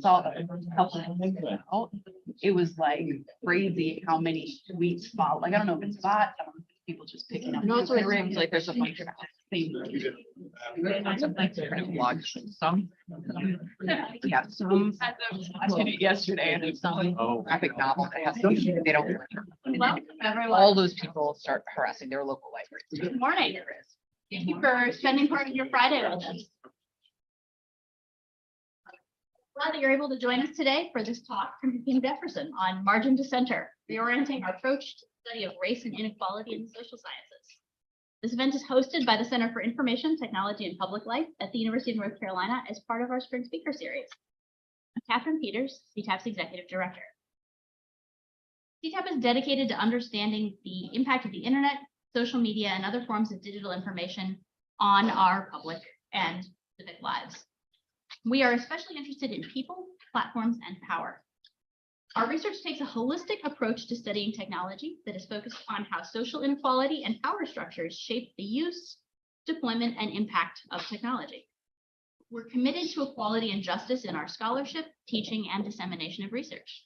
saw that a couple of weeks ago. It was like crazy how many tweets follow. Like, I don't know if it's bots, I don't know if it's people just picking up. And also it seems like there's a bunch of some. Yeah, some. I did it yesterday and it's some graphic novel that has to they don't. Well, All those people start harassing their local libraries. good morning. Thank you for spending part of your Friday with us. Glad that you're able to join us today for this talk from Hakeem Jefferson on Margin to Center, reorienting our approach to the study of race and inequality in the social sciences. This event is hosted by the Center for Information, Technology, and Public Life at the University of North Carolina as part of our Spring Speaker Series. I'm Catherine Peters, CTAP's Executive Director. CTAP is dedicated to understanding the impact of the internet, social media, and other forms of digital information on our public and civic lives. We are especially interested in people, platforms, and power. Our research takes a holistic approach to studying technology that is focused on how social inequality and power structures shape the use, deployment, and impact of technology. We're committed to equality and justice in our scholarship, teaching, and dissemination of research.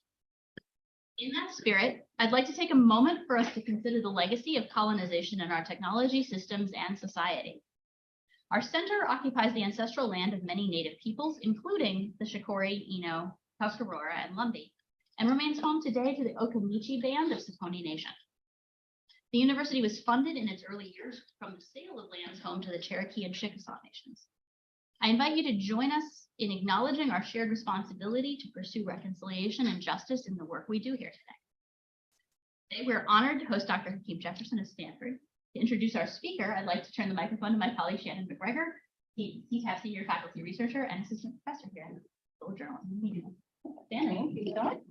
In that spirit, I'd like to take a moment for us to consider the legacy of colonization in our technology, systems, and society. Our center occupies the ancestral land of many native peoples, including the Shakori, Ino, Tuscarora, and Lumbee, and remains home today to the Okamichi Band of Saponi Nation. The university was funded in its early years from the sale of lands home to the Cherokee and Chickasaw nations. I invite you to join us in acknowledging our shared responsibility to pursue reconciliation and justice in the work we do here today. Today, we're honored to host Dr. Hakeem Jefferson of Stanford. To introduce our speaker, I'd like to turn the microphone to my colleague, Shannon McGregor, CTAP Senior Faculty Researcher and Assistant Professor here at the School of Journalism and Media. Shannon, you go.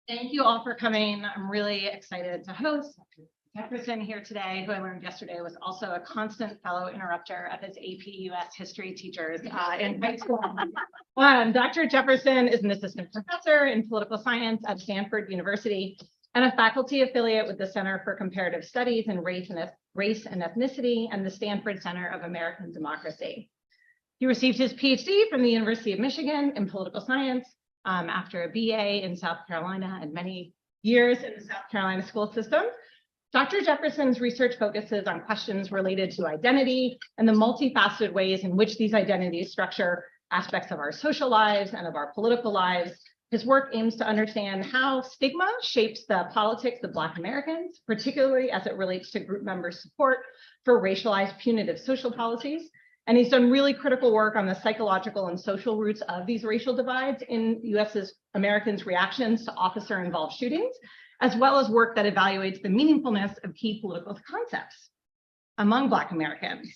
Thank you all for coming. I'm really excited to host Jefferson here today, who I learned yesterday was also a constant fellow interrupter of his AP US history teachers in high school. Dr. Jefferson is an assistant professor in political science at Stanford University and a faculty affiliate with the Center for Comparative Studies in Race and Ethnicity and the Stanford Center of American Democracy. He received his PhD from the University of Michigan in political science after a BA in South Carolina and many years in the South Carolina school system. Dr. Jefferson's research focuses on questions related to identity and the multifaceted ways in which these identities structure aspects of our social lives and of our political lives. His work aims to understand how stigma shapes the politics of Black Americans, particularly as it relates to group members' support for racialized punitive social policies. And he's done really critical work on the psychological and social roots of these racial divides in U.S. Americans' reactions to officer-involved shootings, as well as work that evaluates the meaningfulness of key political concepts among Black Americans.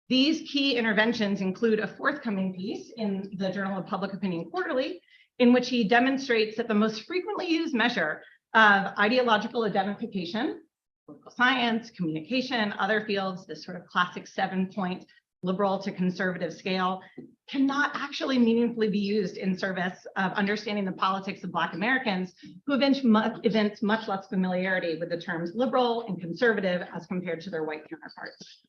These key interventions include a forthcoming piece in the Journal of Public Opinion Quarterly, in which he demonstrates that the most frequently used measure of ideological identification, political science, communication, other fields, this sort of classic 7-point liberal to conservative scale, cannot actually meaningfully be used in service of understanding the politics of Black Americans who evince much less familiarity with the terms liberal and conservative as compared to their white counterparts.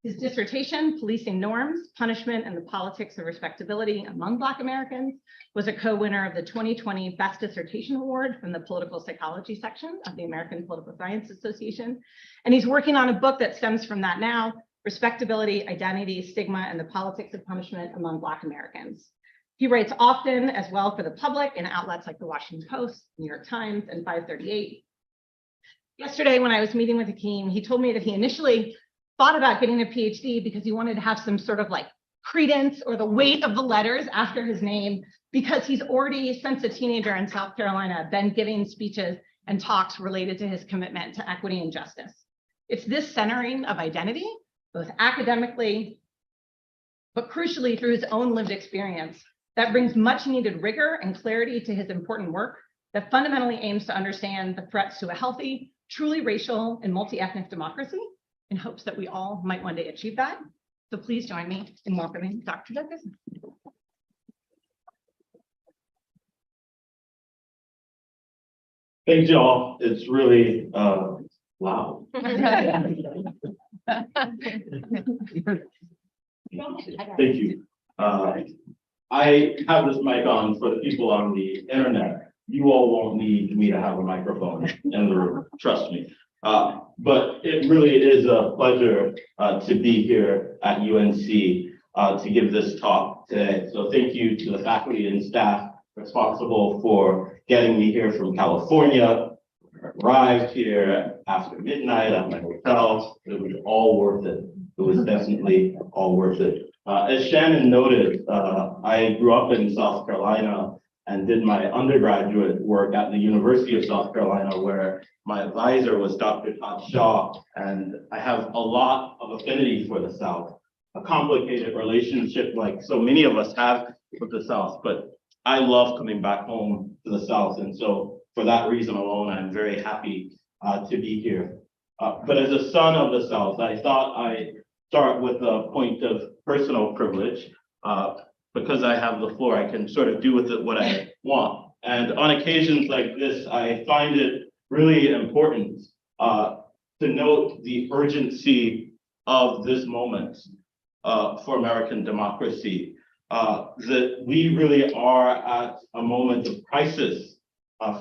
His dissertation, Policing Norms, Punishment, and the Politics of Respectability Among Black Americans, was a co-winner of the 2020 Best Dissertation Award from the Political Psychology section of the American Political Science Association. And he's working on a book that stems from that now, Respectability, Identity, Stigma, and the Politics of Punishment Among Black Americans. He writes often as well for the public in outlets like the Washington Post, New York Times, and 538. Yesterday, when I was meeting with Hakeem, he told me that he initially thought about getting a PhD because he wanted to have some sort of like credence or the weight of the letters after his name, because he's already, since a teenager in South Carolina, been giving speeches and talks related to his commitment to equity and justice. It's this centering of identity, both academically, but crucially through his own lived experience, that brings much needed rigor and clarity to his important work that fundamentally aims to understand the threats to a healthy, truly racial and multi-ethnic democracy, in hopes that we all might one day achieve that. So please join me in welcoming Dr. Jefferson. Thanks, y'all. It's really wow. Thank you. I have this mic on for the people on the internet. You all won't need me to have a microphone in the room, trust me. But it really is a pleasure to be here at UNC to give this talk today. So thank you to the faculty and staff responsible for getting me here from California. Arrived here after midnight at my hotel. It was all worth it. It was definitely all worth it. As Shannon noted, I grew up in South Carolina and did my undergraduate work at the University of South Carolina, where my advisor was Dr. Todd Shaw, and I have a lot of affinity for the South, a complicated relationship like so many of us have with the South, but I love coming back home to the South, and so for that reason alone, I'm very happy to be here. But as a son of the South, I thought I'd start with a point of personal privilege. Because I have the floor, I can sort of do with it what I want. And on occasions like this, I find it really important to note the urgency of this moment for American democracy. That we really are at a moment of crisis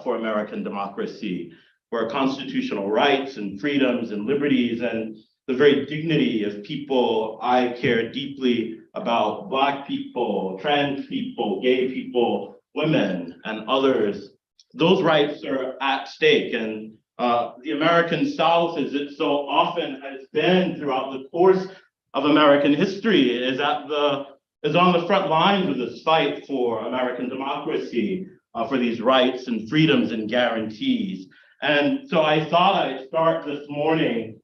for American democracy, where constitutional rights and freedoms and liberties and the very dignity of people I care deeply about, Black people, trans people, gay people, women, and others, those rights are at stake. And the American South, as it so often has been throughout the course of American history, is on the front lines of this fight for American democracy, for these rights and freedoms and guarantees. And so I thought I'd start this morning,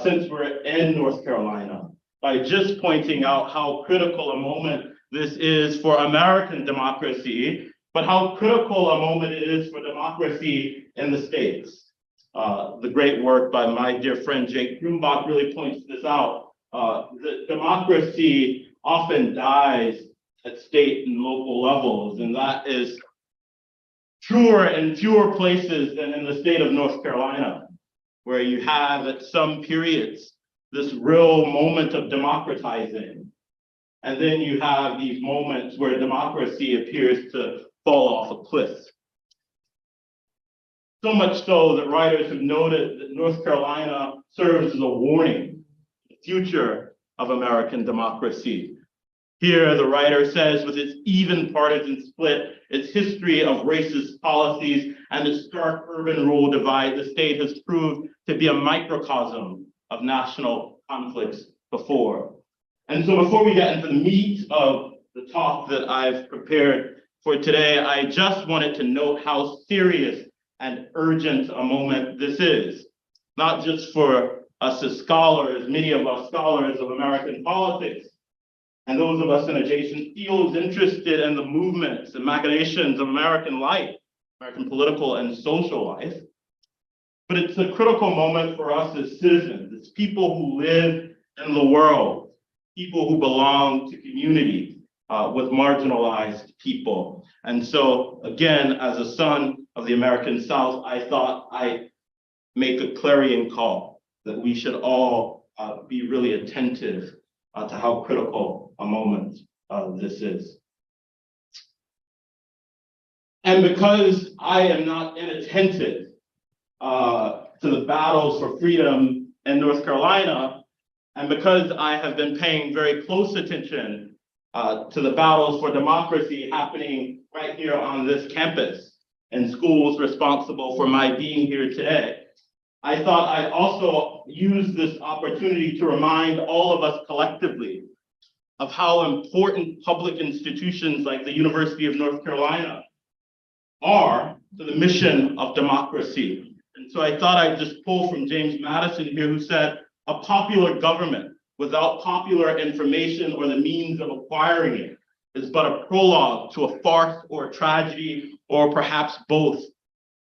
since we're in North Carolina, by just pointing out how critical a moment this is for American democracy, but how critical a moment it is for democracy in the States. The great work by my dear friend Jake Grumbach really points this out. That democracy often dies at state and local levels, and that is truer in fewer places than in the state of North Carolina, where you have at some periods this real moment of democratizing. And then you have these moments where democracy appears to fall off a cliff. So much so that writers have noted that North Carolina serves as a warning, the future of American democracy. Here, the writer says, with its even partisan split, its history of racist policies, and its stark urban-rural divide, the state has proved to be a microcosm of national conflicts before. And so before we get into the meat of the talk that I've prepared for today, I just wanted to note how serious and urgent a moment this is, not just for us as scholars, many of us scholars of American politics, and those of us in adjacent fields interested in the movements and machinations of American life, American political and social life. But it's a critical moment for us as citizens. It's people who live in the world, people who belong to community with marginalized people. And so again, as a son of the American South, I thought I'd make a clarion call that we should all be really attentive to how critical a moment this is. And because I am not inattentive to the battles for freedom in North Carolina, and because I have been paying very close attention to the battles for democracy happening right here on this campus and schools responsible for my being here today, I thought I'd also use this opportunity to remind all of us collectively of how important public institutions like the University of North Carolina are to the mission of democracy. And so I thought I'd just pull from James Madison here, who said, a popular government without popular information or the means of acquiring it is but a prologue to a farce or a tragedy, or perhaps both.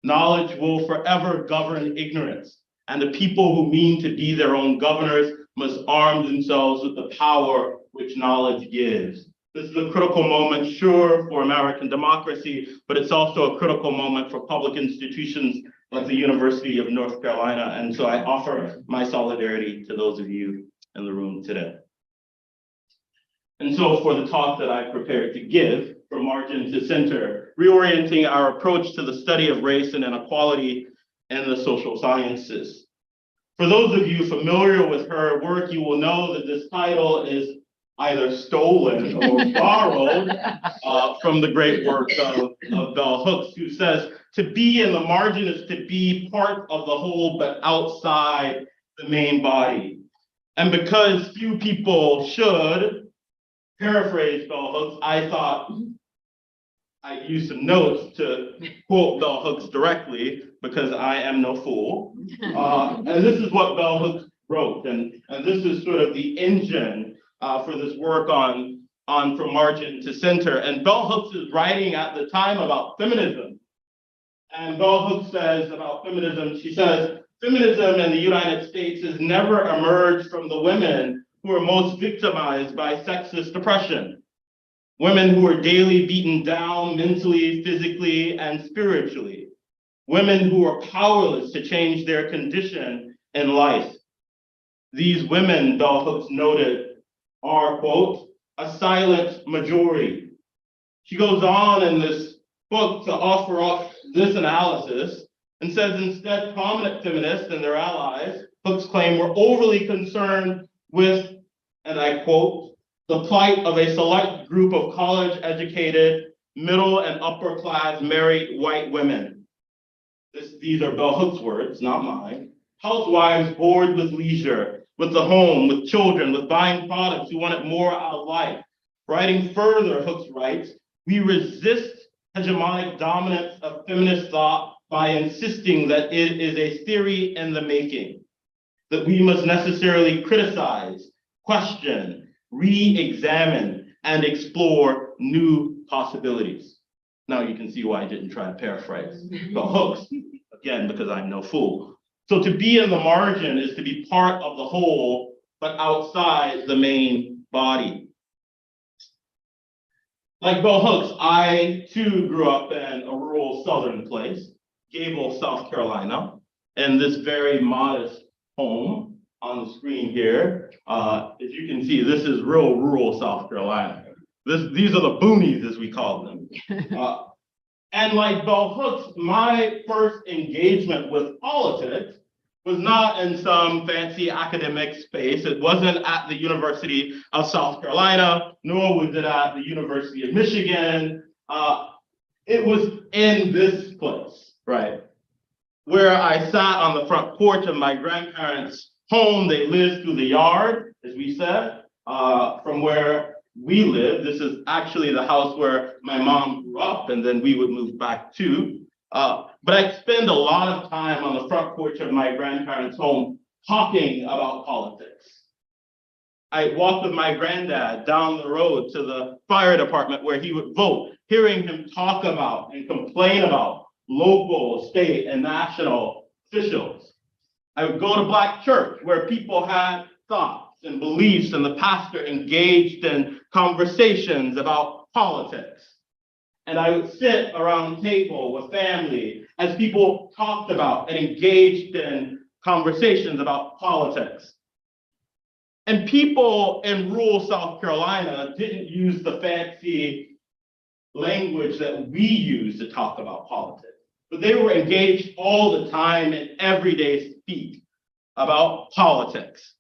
Knowledge will forever govern ignorance, and the people who mean to be their own governors must arm themselves with the power which knowledge gives. This is a critical moment, sure, for American democracy, but it's also a critical moment for public institutions like the University of North Carolina. And so I offer my solidarity to those of you in the room today. And so for the talk that I prepared to give, from margin to center, reorienting our approach to the study of race and inequality and the social sciences. For those of you familiar with her work, you will know that this title is either stolen or borrowed from the great work of Bell Hooks, who says, to be in the margin is to be part of the whole, but outside the main body. And because few people should paraphrase Bell Hooks, I thought I'd use some notes to quote Bell Hooks directly, because I am no fool. And this is what Bell Hooks wrote, and this is sort of the engine for this work on from margin to center. And Bell Hooks is writing at the time about feminism. And Bell Hooks says about feminism, she says, feminism in the United States has never emerged from the women who are most victimized by sexist oppression. Women who are daily beaten down mentally, physically, and spiritually. Women who are powerless to change their condition in life. These women, Bell Hooks noted, are, quote, a silent majority. She goes on in this book to offer up this analysis and says instead prominent feminists and their allies, Hooks claim, were overly concerned with, and I quote, the plight of a select group of college-educated, middle and upper class married white women. These are Bell Hooks' words, not mine. Housewives bored with leisure, with the home, with children, with buying products who wanted more out of life. Writing further, Hooks writes, we resist hegemonic dominance of feminist thought by insisting that it is a theory in the making, that we must necessarily criticize, question, re-examine, and explore new possibilities. Now you can see why I didn't try to paraphrase Bell Hooks, again, because I'm no fool. So to be in the margin is to be part of the whole, but outside the main body. Like Bell Hooks, I too grew up in a rural southern place, Gable, South Carolina, in this very modest home on the screen here. As you can see, this is real rural South Carolina. These are the boonies, as we call them. And like Bell Hooks, my first engagement with politics was not in some fancy academic space. It wasn't at the University of South Carolina, nor was it at the University of Michigan. It was in this place, right? Where I sat on the front porch of my grandparents' home. They lived through the yard, as we said, from where we lived. This is actually the house where my mom grew up, and then we would move back to. But I'd spend a lot of time on the front porch of my grandparents' home talking about politics. I walked with my granddad down the road to the fire department where he would vote, hearing him talk about and complain about local, state, and national officials. I would go to Black church where people had thoughts and beliefs, and the pastor engaged in conversations about politics. And I would sit around the table with family as people talked about and engaged in conversations about politics. And people in rural South Carolina didn't use the fancy language that we use to talk about politics, but they were engaged all the time in everyday speak about politics.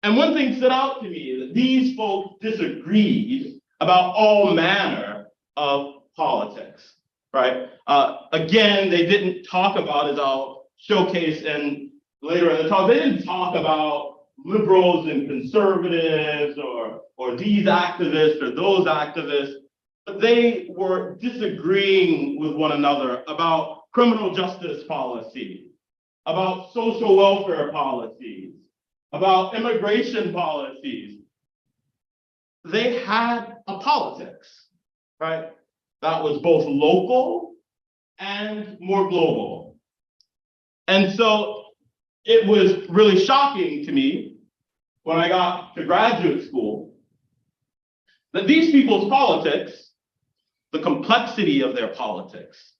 And one thing stood out to me, that these folks disagreed about all manner of politics, right? Again, they didn't talk about, as I'll showcase later in the talk, they didn't talk about liberals and conservatives or these activists or those activists, but they were disagreeing with one another about criminal justice policy, about social welfare policies, about immigration policies. They had a politics, right? That was both local and more global. And so it was really shocking to me when I got to graduate school that these people's politics, the complexity of their politics,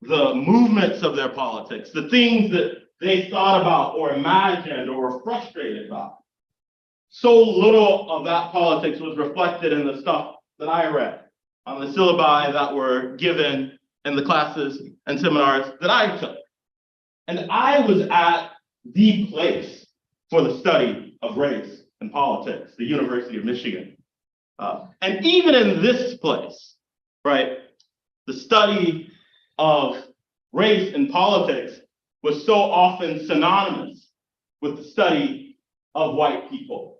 the movements of their politics, the things that they thought about or imagined or were frustrated about, so little of that politics was reflected in the stuff that I read, on the syllabi that were given in the classes and seminars that I took. And I was at the place for the study of race and politics, the University of Michigan. And even in this place, right, the study of race and politics was so often synonymous with the study of white people.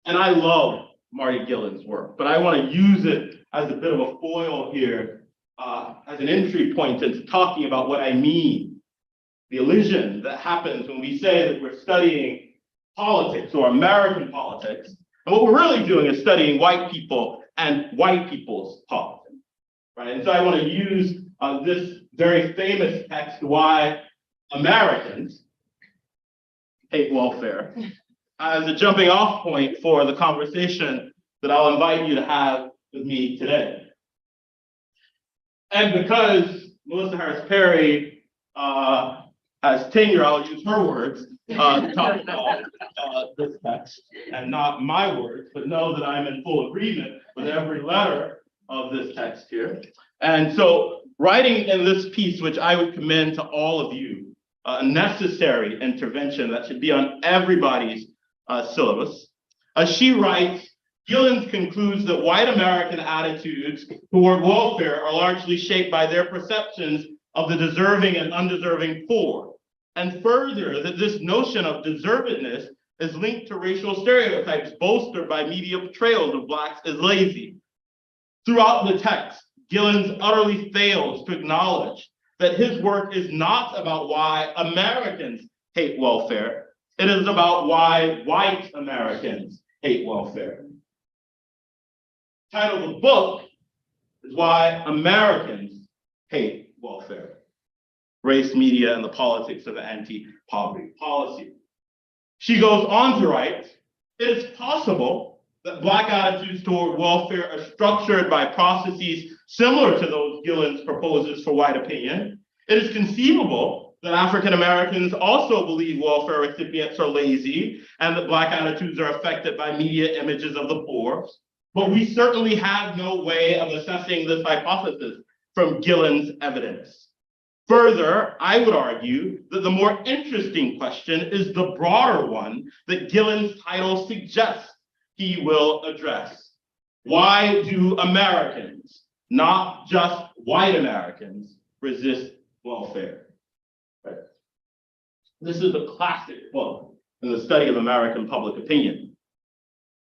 And I love Marty Gillen's work, but I want to use it as a bit of a foil here, as an entry point into talking about what I mean, the illusion that happens when we say that we're studying politics or American politics. And what we're really doing is studying white people and white people's politics, right? And so I want to use this very famous text, Why Americans Hate Welfare, as a jumping off point for the conversation that I'll invite you to have with me today. And because Melissa Harris Perry has tenure, I'll use her words to talk about this text and not my words, but know that I'm in full agreement with every letter of this text here. And so writing in this piece, which I would commend to all of you, a necessary intervention that should be on everybody's syllabus. She writes, Gillen concludes that white American attitudes toward welfare are largely shaped by their perceptions of the deserving and undeserving poor. And further, that this notion of deservedness is linked to racial stereotypes bolstered by media portrayals of Blacks as lazy. Throughout the text, Gillen utterly fails to acknowledge that his work is not about why Americans hate welfare. It is about why white Americans hate welfare. The title of the book is Why Americans Hate Welfare: Race, Media, and the Politics of Anti-Poverty Policy. She goes on to write, it is possible that Black attitudes toward welfare are structured by processes similar to those Gillen proposes for white opinion. It is conceivable that African Americans also believe welfare recipients are lazy and that Black attitudes are affected by media images of the poor. But we certainly have no way of assessing this hypothesis from Gillen's evidence. Further, I would argue that the more interesting question is the broader one that Gillen's title suggests he will address. Why do Americans, not just white Americans, resist welfare? Right. This is a classic book in the study of American public opinion.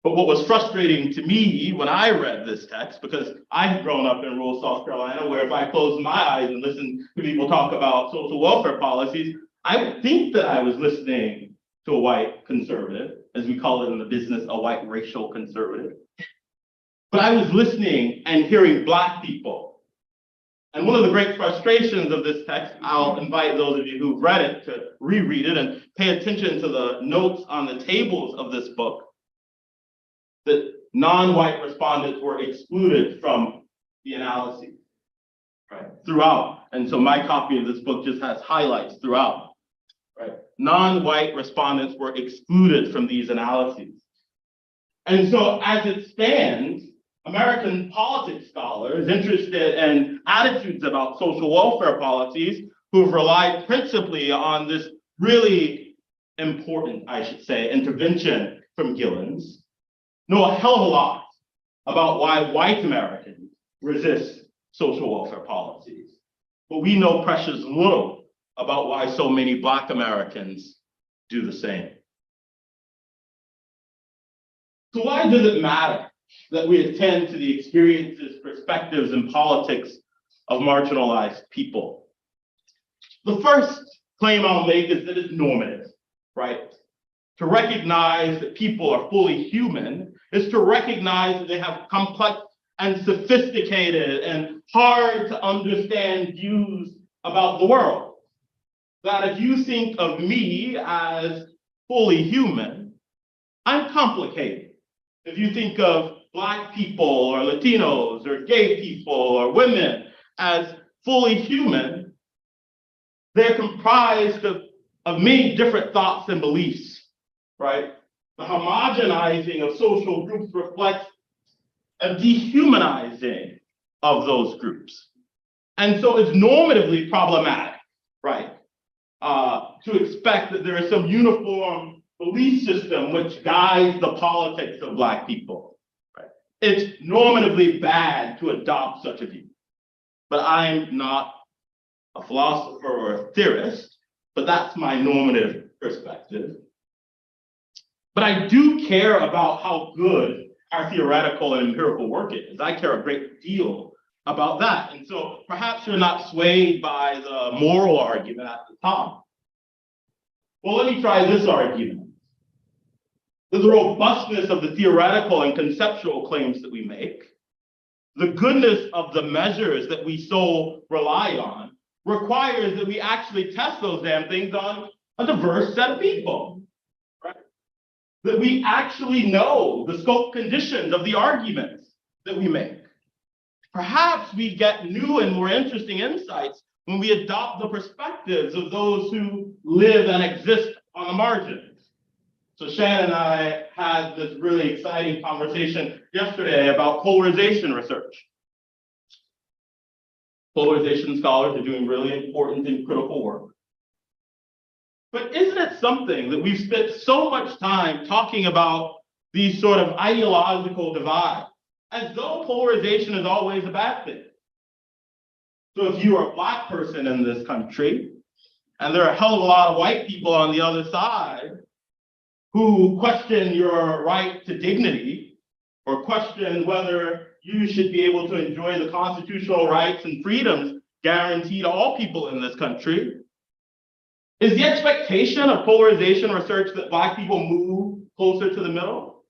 But what was frustrating to me when I read this text, because I had grown up in rural South Carolina, where if I closed my eyes and listened to people talk about social welfare policies, I would think that I was listening to a white conservative, as we call it in the business, a white racial conservative. But I was listening and hearing Black people. And one of the great frustrations of this text, I'll invite those of you who've read it to reread it and pay attention to the notes on the tables of this book, that non-white respondents were excluded from the analysis, right, throughout. And so my copy of this book just has highlights throughout, right? Non-white respondents were excluded from these analyses. And so as it stands, American politics scholars interested in attitudes about social welfare policies who've relied principally on this really important, I should say, intervention from Gillen's, know a hell of a lot about why white Americans resist social welfare policies. But we know precious little about why so many Black Americans do the same. So why does it matter that we attend to the experiences, perspectives, and politics of marginalized people? The first claim I'll make is that it's normative, right? To recognize that people are fully human is to recognize that they have complex and sophisticated and hard to understand views about the world. That if you think of me as fully human, I'm complicated. If you think of Black people or Latinos or gay people or women as fully human, they're comprised of many different thoughts and beliefs, right? The homogenizing of social groups reflects a dehumanizing of those groups. And so it's normatively problematic, right? To expect that there is some uniform belief system which guides the politics of Black people, right? It's normatively bad to adopt such a view. But I'm not a philosopher or a theorist, but that's my normative perspective. But I do care about how good our theoretical and empirical work is. I care a great deal about that. And so perhaps you're not swayed by the moral argument at the top. Well, let me try this argument. The robustness of the theoretical and conceptual claims that we make, the goodness of the measures that we so rely on, requires that we actually test those damn things on a diverse set of people, right? That we actually know the scope conditions of the arguments that we make. Perhaps we get new and more interesting insights when we adopt the perspectives of those who live and exist on the margins. So Shannon and I had this really exciting conversation yesterday about polarization research. Polarization scholars are doing really important and critical work. But isn't it something that we've spent so much time talking about these sort of ideological divides, as though polarization is always a bad thing? So if you are a Black person in this country, and there are a hell of a lot of white people on the other side who question your right to dignity, or question whether you should be able to enjoy the constitutional rights and freedoms guaranteed to all people in this country, is the expectation of polarization research that Black people move closer to the middle?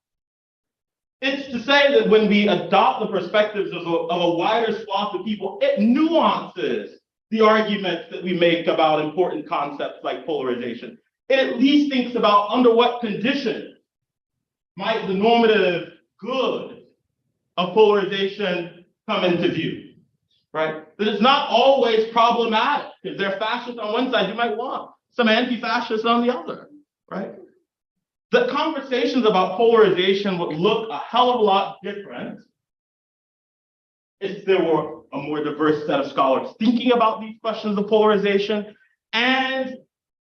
It's to say that when we adopt the perspectives of a wider swath of people, it nuances the arguments that we make about important concepts like polarization. It at least thinks about under what conditions might the normative good of polarization come into view, right? That it's not always problematic. If they're fascist on one side, you might want some anti-fascists on the other, right? The conversations about polarization would look a hell of a lot different if there were a more diverse set of scholars thinking about these questions of polarization, and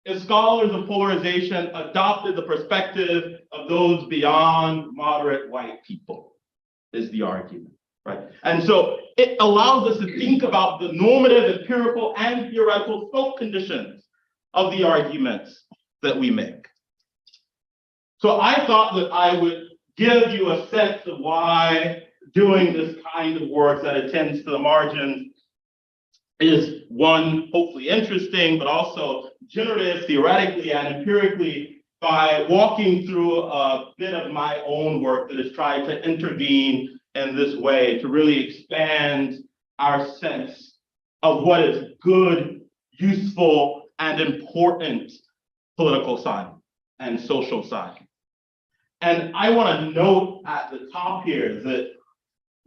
if scholars of polarization adopted the perspective of those beyond moderate white people, is the argument, right? And so it allows us to think about the normative, empirical, and theoretical scope conditions of the arguments that we make. So I thought that I would give you a sense of why doing this kind of work that attends to the margins is, one, hopefully interesting, but also generative theoretically and empirically, by walking through a bit of my own work that has tried to intervene in this way to really expand our sense of what is good, useful, and important political science and social science. And I want to note at the top here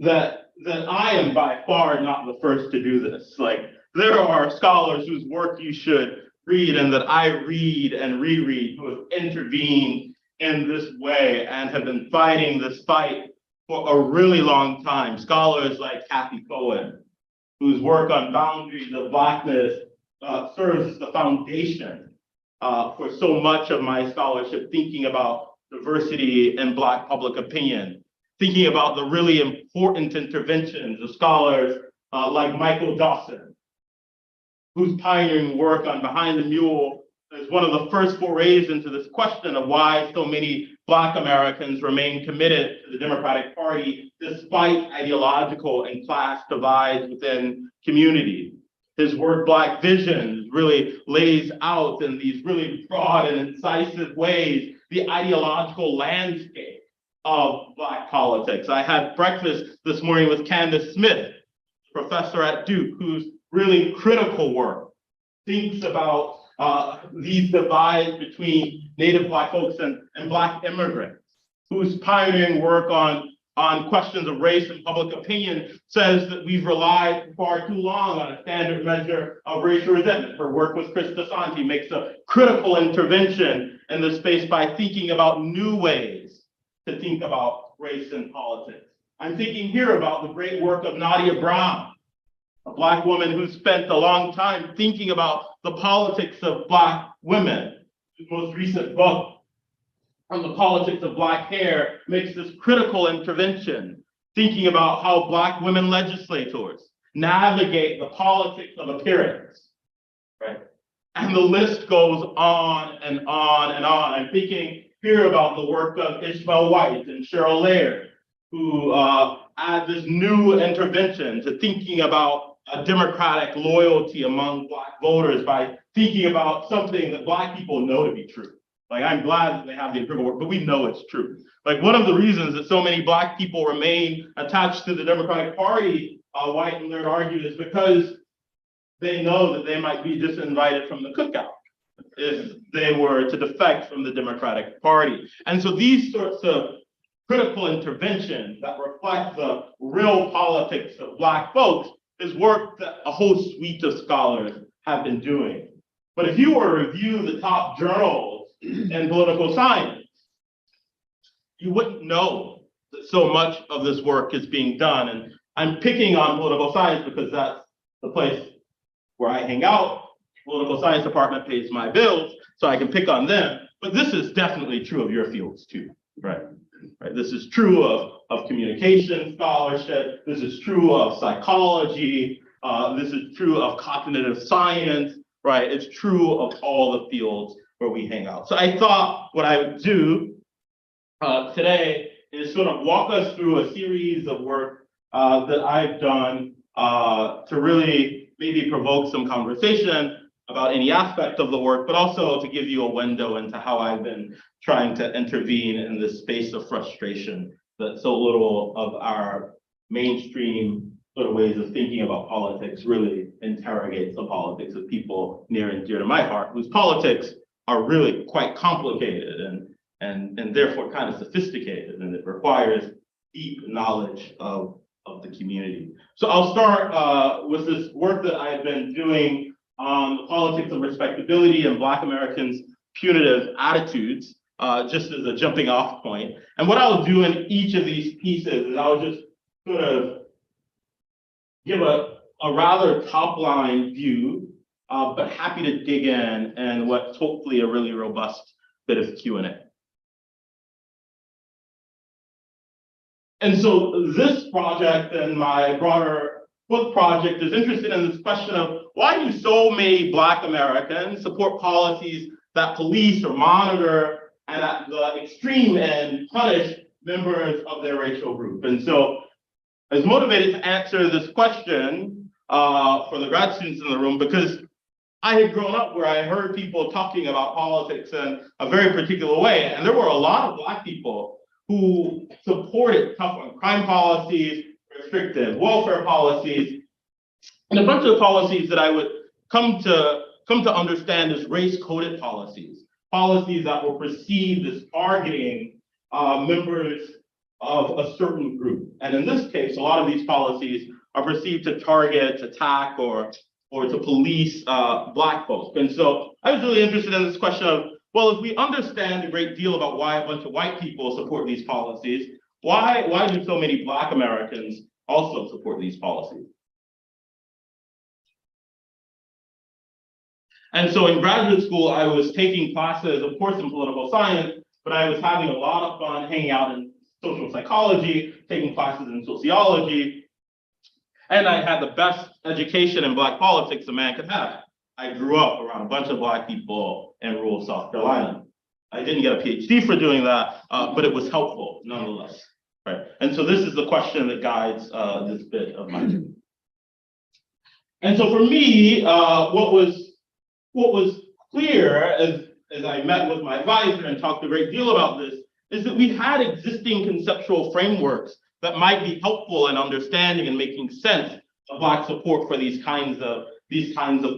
that I am by far not the first to do this. Like, there are scholars whose work you should read and that I read and reread who have intervened in this way and have been fighting this fight for a really long time. Scholars like Kathy Cohen, whose work on boundaries of Blackness serves as the foundation for so much of my scholarship, thinking about diversity in Black public opinion, thinking about the really important interventions of scholars like Michael Dawson, whose pioneering work on Behind the Mule is one of the first forays into this question of why so many Black Americans remain committed to the Democratic Party despite ideological and class divides within communities. His work, Black Visions, really lays out in these really broad and incisive ways the ideological landscape of Black politics. I had breakfast this morning with Candace Smith, professor at Duke, whose really critical work thinks about these divides between Native Black folks and Black immigrants, whose pioneering work on questions of race and public opinion says that we've relied for far too long on a standard measure of racial resentment. Her work with Chris DeSanti makes a critical intervention in the space by thinking about new ways to think about race and politics. I'm thinking here about the great work of Nadia Brown, a Black woman who spent a long time thinking about the politics of Black women. His most recent book on the politics of Black hair makes this critical intervention, thinking about how Black women legislators navigate the politics of appearance, right? And the list goes on and on and on. I'm thinking here about the work of Ishmael White and Cheryl Laird, who add this new intervention to thinking about a democratic loyalty among Black voters by thinking about something that Black people know to be true. Like, I'm glad that they have the empirical work, but we know it's true. Like, one of the reasons that so many Black people remain attached to the Democratic Party, White and Laird argued, is because they know that they might be disinvited from the cookout if they were to defect from the Democratic Party. And so these sorts of critical interventions that reflect the real politics of Black folks is work that a whole suite of scholars have been doing. But if you were to review the top journals in political science, you wouldn't know that so much of this work is being done. And I'm picking on political science because that's the place where I hang out. Political science department pays my bills, so I can pick on them. But this is definitely true of your fields too, right? This is true of communication scholarship. This is true of psychology. This is true of cognitive science, right? It's true of all the fields where we hang out. So I thought what I would do today is sort of walk us through a series of work that I've done to really maybe provoke some conversation about any aspect of the work, but also to give you a window into how I've been trying to intervene in this space of frustration that so little of our mainstream sort of ways of thinking about politics really interrogates the politics of people near and dear to my heart, whose politics are really quite complicated and therefore kind of sophisticated, and it requires deep knowledge of the community. So I'll start with this work that I've been doing on the politics of respectability and Black Americans' punitive attitudes, just as a jumping off point. And what I'll do in each of these pieces is I'll just sort of give a rather top line view, but happy to dig in and what's hopefully a really robust bit of Q&A. And so this project and my broader book project is interested in this question of why do so many Black Americans support policies that police or monitor and at the extreme end punish members of their racial group? And so I was motivated to answer this question for the grad students in the room because I had grown up where I heard people talking about politics in a very particular way. And there were a lot of Black people who supported tough on crime policies, restrictive welfare policies, and a bunch of policies that I would come to understand as race-coded policies, policies that were perceived as targeting members of a certain group. And in this case, a lot of these policies are perceived to target, attack, or to police Black folks. And so I was really interested in this question of, well, if we understand a great deal about why a bunch of white people support these policies, why do so many Black Americans also support these policies? And so in graduate school, I was taking classes, of course, in political science, but I was having a lot of fun hanging out in social psychology, taking classes in sociology, and I had the best education in Black politics a man could have. I grew up around a bunch of Black people in rural South Carolina. I didn't get a PhD for doing that, but it was helpful nonetheless, right? And so this is the question that guides this bit of my work. And so for me, what was clear as I met with my advisor and talked a great deal about this is that we had existing conceptual frameworks that might be helpful in understanding and making sense of Black support for these kinds of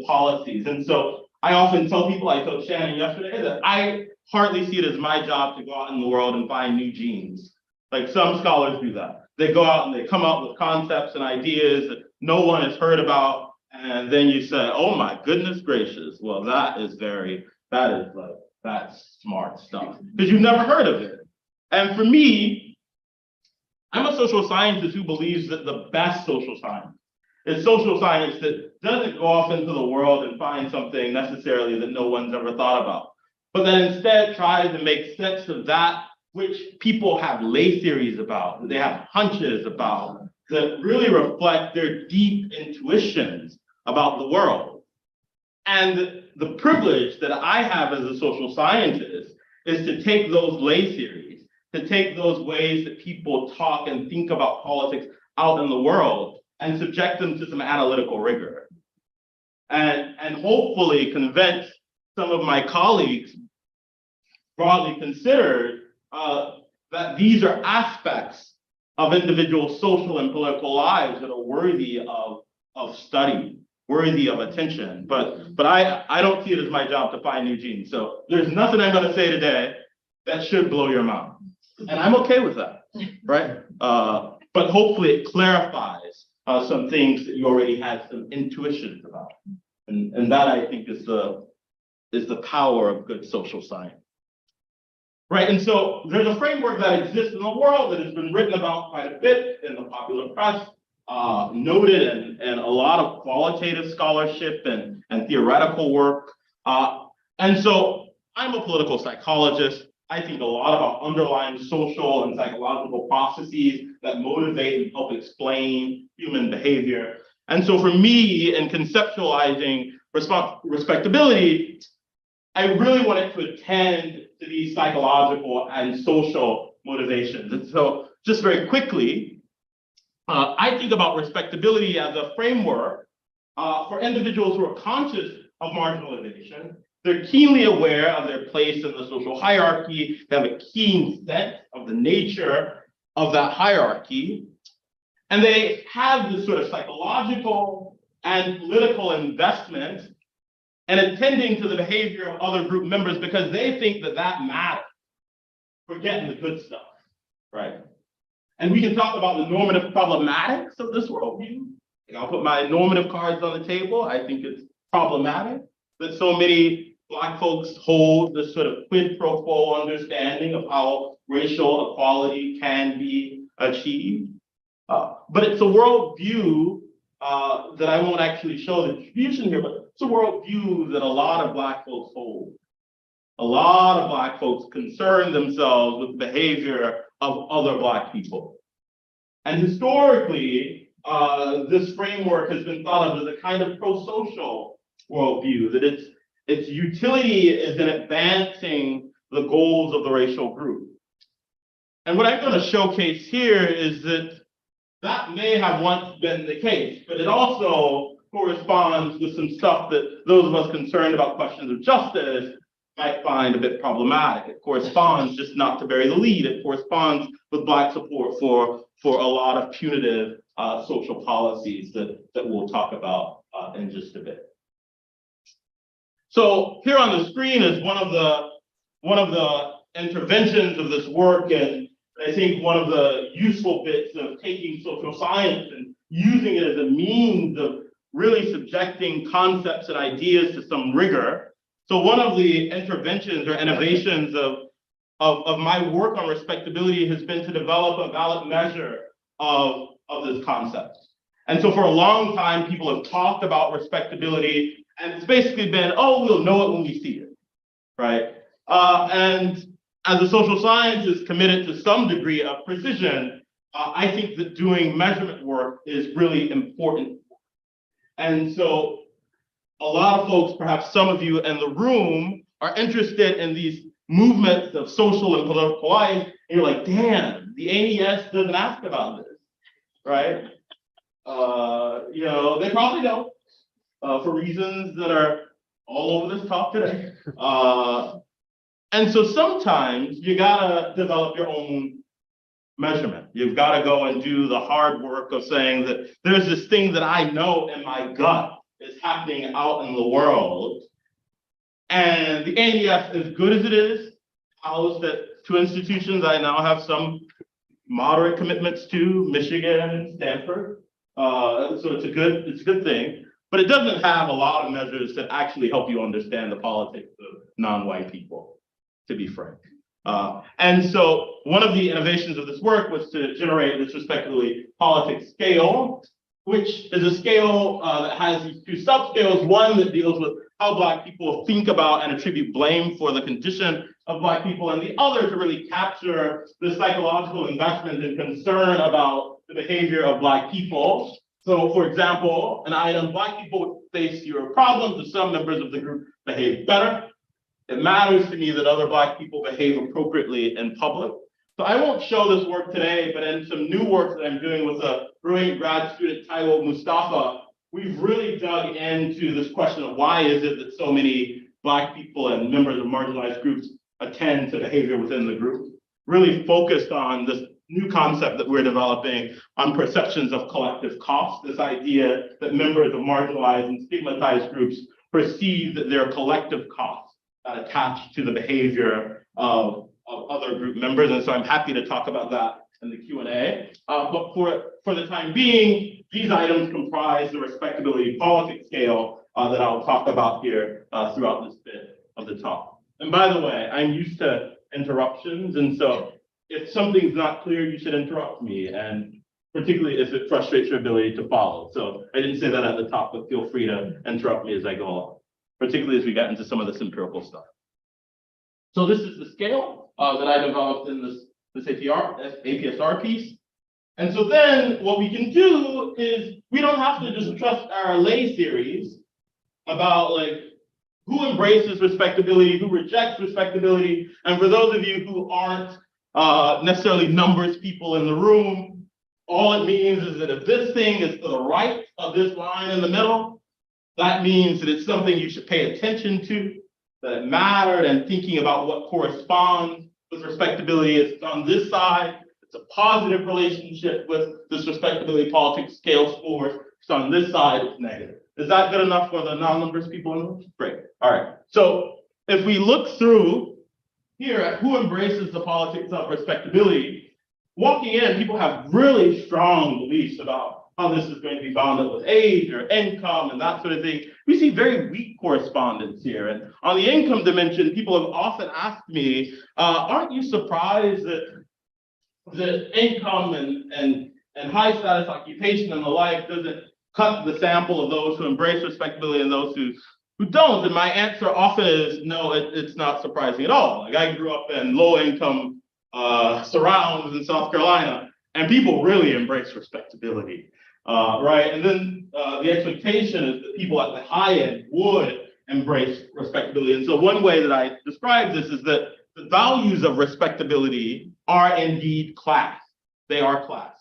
policies. And so I often tell people, I told Shannon yesterday, that I hardly see it as my job to go out in the world and find new genes. Like some scholars do that. They go out and they come up with concepts and ideas that no one has heard about. And then you say, oh my goodness gracious, well, that is like that's smart stuff, because you've never heard of it. And for me, I'm a social scientist who believes that the best social science is social science that doesn't go off into the world and find something necessarily that no one's ever thought about, but that instead tries to make sense of that which people have lay theories about, that they have hunches about, that really reflect their deep intuitions about the world. And the privilege that I have as a social scientist is to take those lay theories, to take those ways that people talk and think about politics out in the world and subject them to some analytical rigor. And hopefully convince some of my colleagues, broadly considered, that these are aspects of individual social and political lives that are worthy of study, worthy of attention. But I don't see it as my job to find new genes. So there's nothing I'm going to say today that should blow your mind. And I'm okay with that, right? But hopefully it clarifies some things that you already had some intuitions about. And that, I think, is the power of good social science. Right, and so there's a framework that exists in the world that has been written about quite a bit in the popular press, noted and a lot of qualitative scholarship and theoretical work. And so I'm a political psychologist. I think a lot about underlying social and psychological processes that motivate and help explain human behavior. And so for me, in conceptualizing respectability, I really wanted to attend to these psychological and social motivations. And so just very quickly, I think about respectability as a framework for individuals who are conscious of marginalization. They're keenly aware of their place in the social hierarchy. They have a keen sense of the nature of that hierarchy. And they have this sort of psychological and political investment and attending to the behavior of other group members because they think that that matters for getting the good stuff, right? And we can talk about the normative problematics of this worldview. I'll put my normative cards on the table. I think it's problematic that so many Black folks hold this sort of quid pro quo understanding of how racial equality can be achieved. But it's a worldview that I won't actually show the distribution here, but it's a worldview that a lot of Black folks hold. A lot of Black folks concern themselves with the behavior of other Black people. And historically, this framework has been thought of as a kind of pro-social worldview, that its utility is in advancing the goals of the racial group. And what I'm going to showcase here is that may have once been the case, but it also corresponds with some stuff that those of us concerned about questions of justice might find a bit problematic. It corresponds, just not to bury the lead, it corresponds with Black support for a lot of punitive social policies that we'll talk about in just a bit. So here on the screen is one of the interventions of this work, and I think one of the useful bits of taking social science and using it as a means of really subjecting concepts and ideas to some rigor. So one of the interventions or innovations of my work on respectability has been to develop a valid measure of this concept. And so for a long time, people have talked about respectability, and it's basically been, oh, we'll know it when we see it, right? And as a social scientist committed to some degree of precision, I think that doing measurement work is really important. And so a lot of folks, perhaps some of you in the room, are interested in these movements of social and political life, and you're like, damn, the AES doesn't ask about this, right? They probably don't, for reasons that are all over this talk today. And so sometimes you gotta develop your own measurement. You've gotta go and do the hard work of saying that there's this thing that I know in my gut is happening out in the world. And the AES, as good as it is, housed at two institutions I now have some moderate commitments to, Michigan and Stanford. So it's a good thing, but it doesn't have a lot of measures that actually help you understand the politics of non-white people. to be frank. And so one of the innovations of this work was to generate this respectability politics scale, which is a scale that has these two subscales, one that deals with how Black people think about and attribute blame for the condition of Black people, and the other to really capture the psychological investment and concern about the behavior of Black people. So for example, an item, Black people face fewer problems, and some members of the group behave better. It matters to me that other Black people behave appropriately in public. So I won't show this work today, but in some new work that I'm doing with a brilliant grad student, Taiwo Mustafa, we've really dug into this question of why is it that so many Black people and members of marginalized groups attend to behavior within the group, really focused on this new concept that we're developing on perceptions of collective cost, this idea that members of marginalized and stigmatized groups perceive that their collective costs attached to the behavior of other group members. And so I'm happy to talk about that in the Q&A. But for the time being, these items comprise the respectability politics scale that I'll talk about here throughout this bit of the talk. And by the way, I'm used to interruptions. And so if something's not clear, you should interrupt me. And particularly if it frustrates your ability to follow. So I didn't say that at the top, but feel free to interrupt me as I go along, particularly as we get into some of this empirical stuff. So this is the scale that I developed in this APSR piece. And so then what we can do is we don't have to just trust our lay theories about like who embraces respectability, who rejects respectability. And for those of you who aren't necessarily numbers people in the room, all it means is that if this thing is to the right of this line in the middle, that means that it's something you should pay attention to, that it mattered, and thinking about what corresponds with respectability is on this side. It's a positive relationship with this respectability politics scale scores. It's on this side, it's negative. Is that good enough for the non-numbers people in the room? Great. All right. So if we look through here at who embraces the politics of respectability, walking in, people have really strong beliefs about how this is going to be bound up with age or income and that sort of thing. We see very weak correspondence here. And on the income dimension, people have often asked me, aren't you surprised that income and high status occupation and the like doesn't cut the sample of those who embrace respectability and those who don't? And my answer often is, no, it's not surprising at all. Like I grew up in low income surrounds in South Carolina, and people really embrace respectability. Right, and then the expectation is that people at the high end would embrace respectability. And so one way that I describe this is that the values of respectability are indeed class. They are class.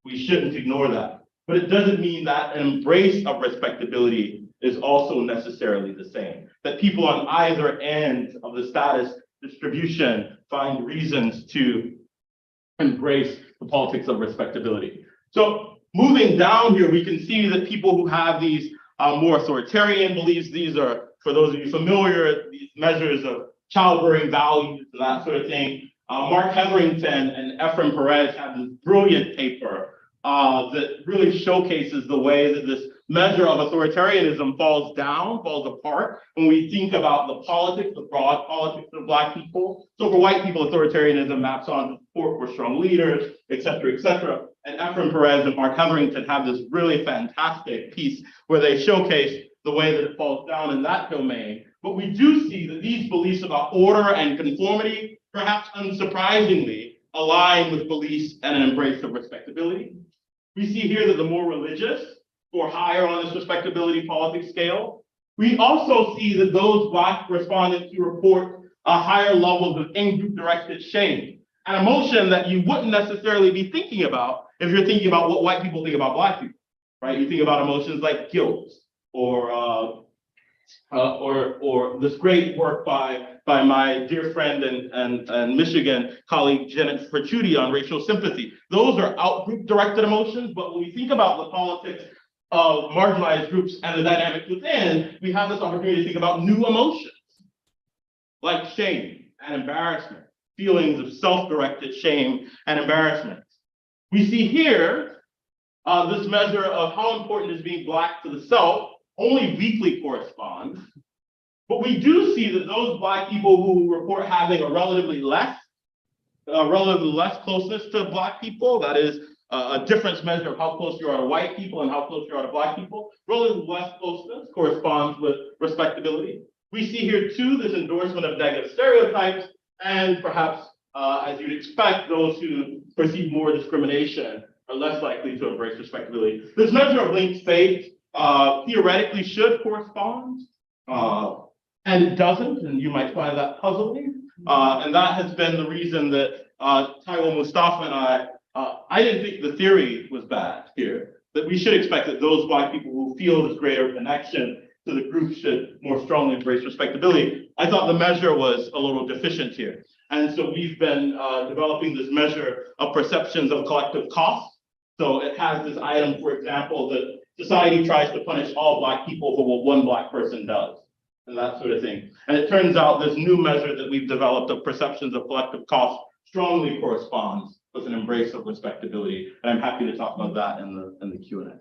We shouldn't ignore that. But it doesn't mean that an embrace of respectability is also necessarily the same. That people on either end of the status distribution find reasons to embrace the politics of respectability. So moving down here, we can see that people who have these more authoritarian beliefs, these are, for those of you familiar, these measures of childbearing values and that sort of thing. Mark Hetherington and Ephraim Perez have this brilliant paper that really showcases the way that this measure of authoritarianism falls apart when we think about the politics, the broad politics of Black people. So for white people, authoritarianism maps on support for strong leaders, et cetera, et cetera. And Ephraim Perez and Mark Hetherington have this really fantastic piece where they showcase the way that it falls down in that domain. But we do see that these beliefs about order and conformity, perhaps unsurprisingly, align with beliefs and an embrace of respectability. We see here that the more religious score higher on this respectability politics scale. We also see that those Black respondents who report higher levels of in-group directed shame, an emotion that you wouldn't necessarily be thinking about if you're thinking about what white people think about Black people, right? You think about emotions like guilt or this great work by my dear friend and Michigan colleague Janet Ferchuti on racial sympathy. Those are out-group directed emotions, but when we think about the politics of marginalized groups and the dynamics within, we have this opportunity to think about new emotions like shame and embarrassment, feelings of self-directed shame and embarrassment. We see here this measure of how important is being Black to the self only weakly corresponds But we do see that those Black people who report having a relatively less closeness to Black people, that is a difference measure of how close you are to white people and how close you are to Black people, relatively less closeness corresponds with respectability. We see here too this endorsement of negative stereotypes, and perhaps, as you'd expect, those who perceive more discrimination are less likely to embrace respectability. This measure of linked faith theoretically should correspond, and it doesn't, and you might find that puzzling. And that has been the reason that Taiwo Mustafa and I didn't think the theory was bad here, that we should expect that those Black people who feel this greater connection to the group should more strongly embrace respectability. I thought the measure was a little deficient here. And so we've been developing this measure of perceptions of collective cost. So it has this item, for example, that society tries to punish all Black people for what one Black person does, and that sort of thing. And it turns out this new measure that we've developed of perceptions of collective cost strongly corresponds with an embrace of respectability. And I'm happy to talk about that in the Q&A.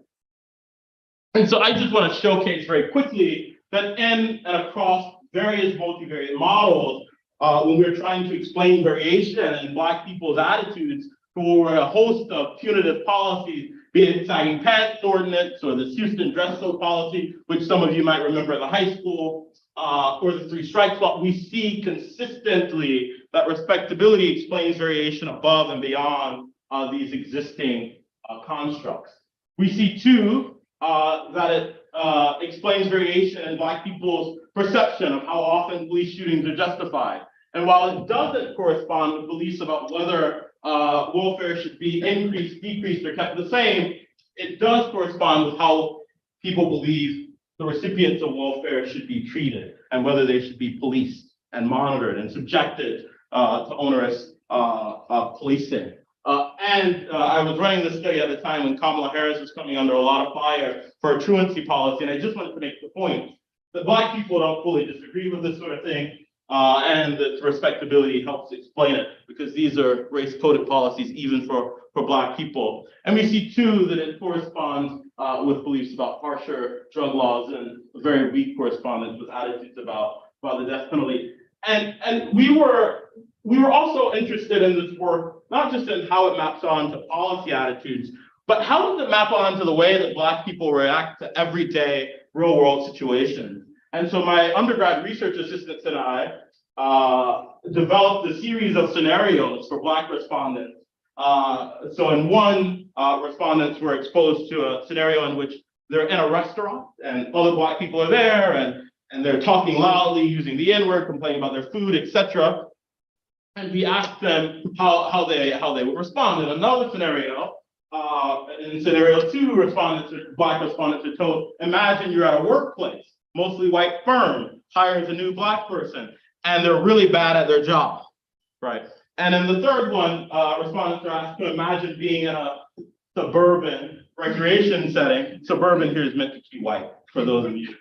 And so I just want to showcase very quickly that in and across various multivariate models, when we're trying to explain variation in Black people's attitudes for a host of punitive policies, be it sagging pants ordinance or the Houston dress code policy, which some of you might remember in the high school, or the 3 strikes law, we see consistently that respectability explains variation above and beyond these existing constructs. We see too that it explains variation in Black people's perception of how often police shootings are justified. And while it doesn't correspond with beliefs about whether welfare should be increased, decreased, or kept the same, it does correspond with how people believe the recipients of welfare should be treated and whether they should be policed and monitored and subjected to onerous policing. I was running this study at the time when Kamala Harris was coming under a lot of fire for a truancy policy, and I just wanted to make the point that Black people don't fully disagree with this sort of thing, and that respectability helps explain it, because these are race-coded policies even for Black people. And we see too that it corresponds with beliefs about harsher drug laws and very weak correspondence with attitudes about the death penalty. And we were also interested in this work, not just in how it maps on to policy attitudes, but how does it map on to the way that Black people react to everyday real-world situations. And so my undergrad research assistants and I developed a series of scenarios for Black respondents. So in one, respondents were exposed to a scenario in which they're in a restaurant and other Black people are there and they're talking loudly, using the N-word, complaining about their food, etc. And we asked them how they would respond. In another scenario, in scenario 2, Black respondents are told, imagine you're at a workplace, mostly white firm, hires a new Black person, and they're really bad at their job, right? And in the third one, respondents are asked to imagine being in a suburban recreation setting. Suburban here is meant to be white, for those of you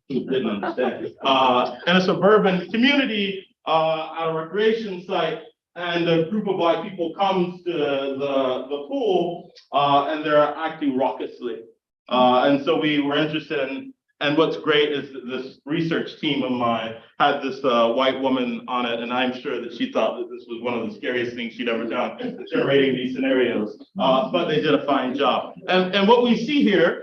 who didn't understand. In a suburban community, at a recreation site, and a group of Black people comes to the pool, and they're acting raucously. And so we were interested in, and what's great is that this research team of mine had this white woman on it, and I'm sure that she thought that this was one of the scariest things she'd ever done, generating these scenarios, but they did a fine job. And what we see here,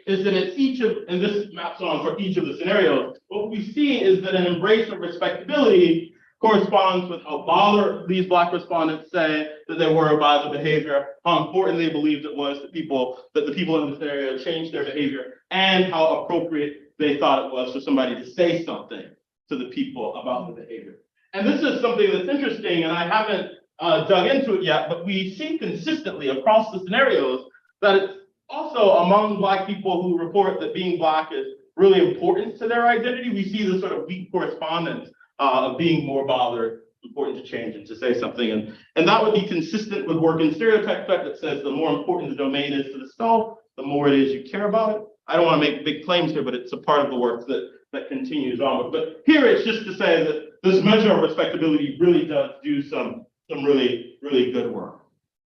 is that it's each of, and this maps on for each of the scenarios, what we see is that an embrace of respectability corresponds with how bothered these Black respondents say that they were by the behavior, how important they believed it was that the people in this area changed their behavior, and how appropriate they thought it was for somebody to say something to the people about the behavior. And this is something that's interesting, and I haven't dug into it yet, but we see consistently across the scenarios that it's also among Black people who report that being Black is really important to their identity. We see this sort of weak correspondence of being more bothered, important to change and to say something. And that would be consistent with work in stereotype that says the more important the domain is to the self, the more it is you care about it. I don't want to make big claims here, but it's a part of the work that continues on. But here it's just to say that this measure of respectability really does do some really, really good work.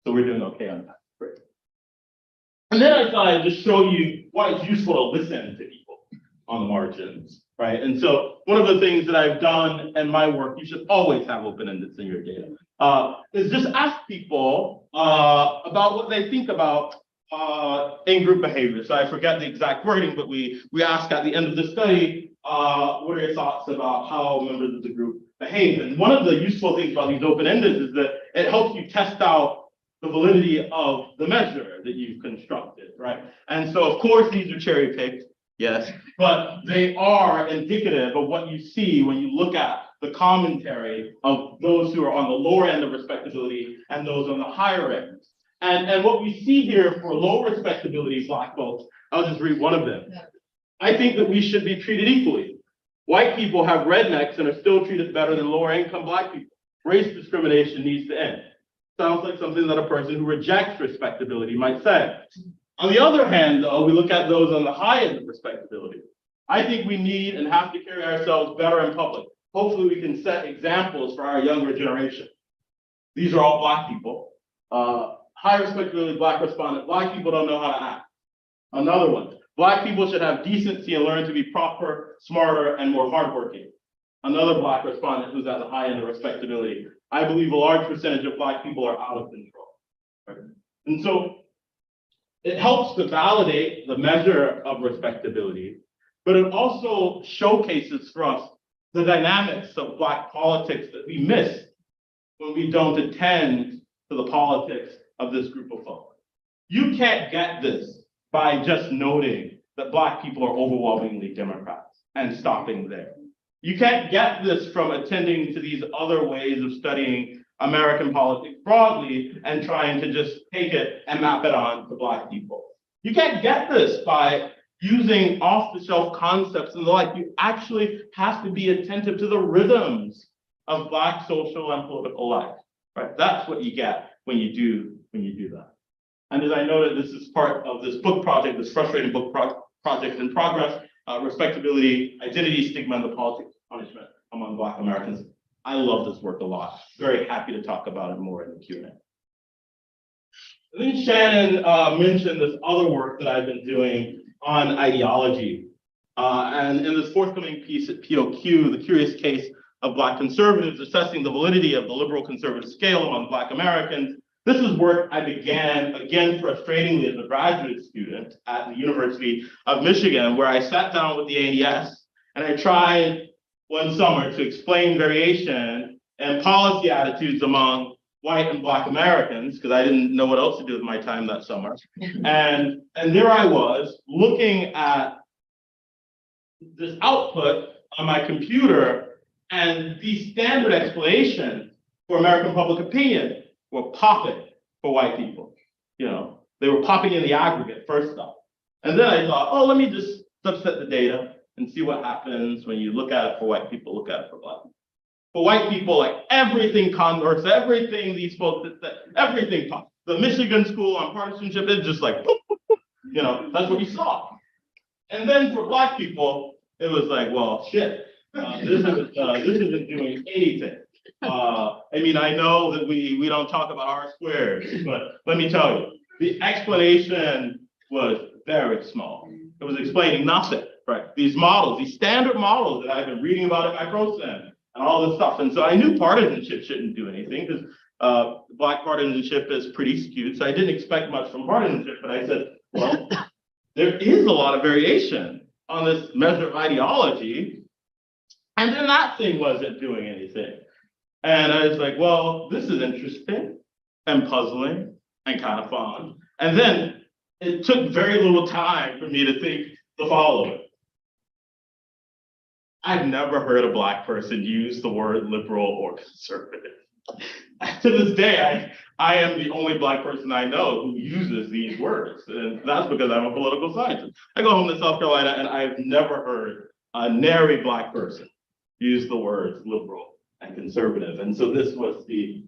So we're doing okay on that. Great. And then I thought I'd just show you why it's useful to listen to people. on the margins, right? And so one of the things that I've done in my work, you should always have open-ended in your data, is just ask people about what they think about in-group behavior. So I forget the exact wording, but we ask at the end of the study, what are your thoughts about how members of the group behave? And one of the useful things about these open-ended is that it helps you test out the validity of the measure that you've constructed, right? And so, of course, these are cherry-picked, yes, but they are indicative of what you see when you look at the commentary of those who are on the lower end of respectability and those on the higher end. And what we see here for low respectability Black folks, I'll just read one of them. I think that we should be treated equally. White people have rednecks and are still treated better than lower income Black people. Race discrimination needs to end. Sounds like something that a person who rejects respectability might say. On the other hand, though, we look at those on the high end of respectability. I think we need and have to carry ourselves better in public. Hopefully we can set examples for our younger generation. These are all Black people. High respectability Black respondent, Black people don't know how to act. Another one, Black people should have decency and learn to be proper, smarter, and more hardworking. Another Black respondent who's at the high end of respectability. I believe a large percentage of Black people are out of control. Right? And so it helps to validate the measure of respectability, but it also showcases for us the dynamics of Black politics that we miss when we don't attend to the politics of this group of folks. You can't get this by just noting that Black people are overwhelmingly Democrats and stopping there. You can't get this from attending to these other ways of studying American politics broadly and trying to just take it and map it on to Black people. You can't get this by using off-the-shelf concepts and the like. You actually have to be attentive to the rhythms of Black social and political life, right? That's what you get when you do that. And as I noted, this is part of this book project, this frustrating book project in progress, Respectability, Identity, Stigma, and the Politics of Punishment Among Black Americans. I love this work a lot. Very happy to talk about it more in the Q&A. I think Shannon mentioned this other work that I've been doing on ideology. And in this forthcoming piece at POQ, The Curious Case of Black Conservatives, Assessing the Validity of the Liberal Conservative Scale Among Black Americans. This is work I began, again, frustratingly as a graduate student at the University of Michigan, where I sat down with the AES and I tried one summer to explain variation and policy attitudes among white and Black Americans, because I didn't know what else to do with my time that summer. And there I was looking at this output on my computer, and these standard explanations for American public opinion were popping for white people. You know, they were popping in the aggregate first off. And then I thought, oh, let me just subset the data and see what happens when you look at it for white people, look at it for Black people. For white people, like everything converts, everything these folks, everything pops. The Michigan School on Partisanship is just like, boop, boop, boop. You know, that's what you saw. And then for Black people, it was like, well, shit, this isn't doing anything. I mean, I know that we don't talk about R squared, but let me tell you, the explanation was very small. It was explaining nothing, right? These models, these standard models that I've been reading about in my ProSem and all this stuff. And so I knew partisanship shouldn't do anything because Black partisanship is pretty skewed. So I didn't expect much from partisanship, but I said, well, there is a lot of variation on this measure of ideology. And then that thing wasn't doing anything. And I was like, well, this is interesting and puzzling and kind of fun. And then it took very little time for me to think the following. I've never heard a Black person use the word liberal or conservative. To this day, I am the only Black person I know who uses these words. And that's because I'm a political scientist. I go home to South Carolina and I've never heard a nary Black person use the words liberal and conservative. And so this was the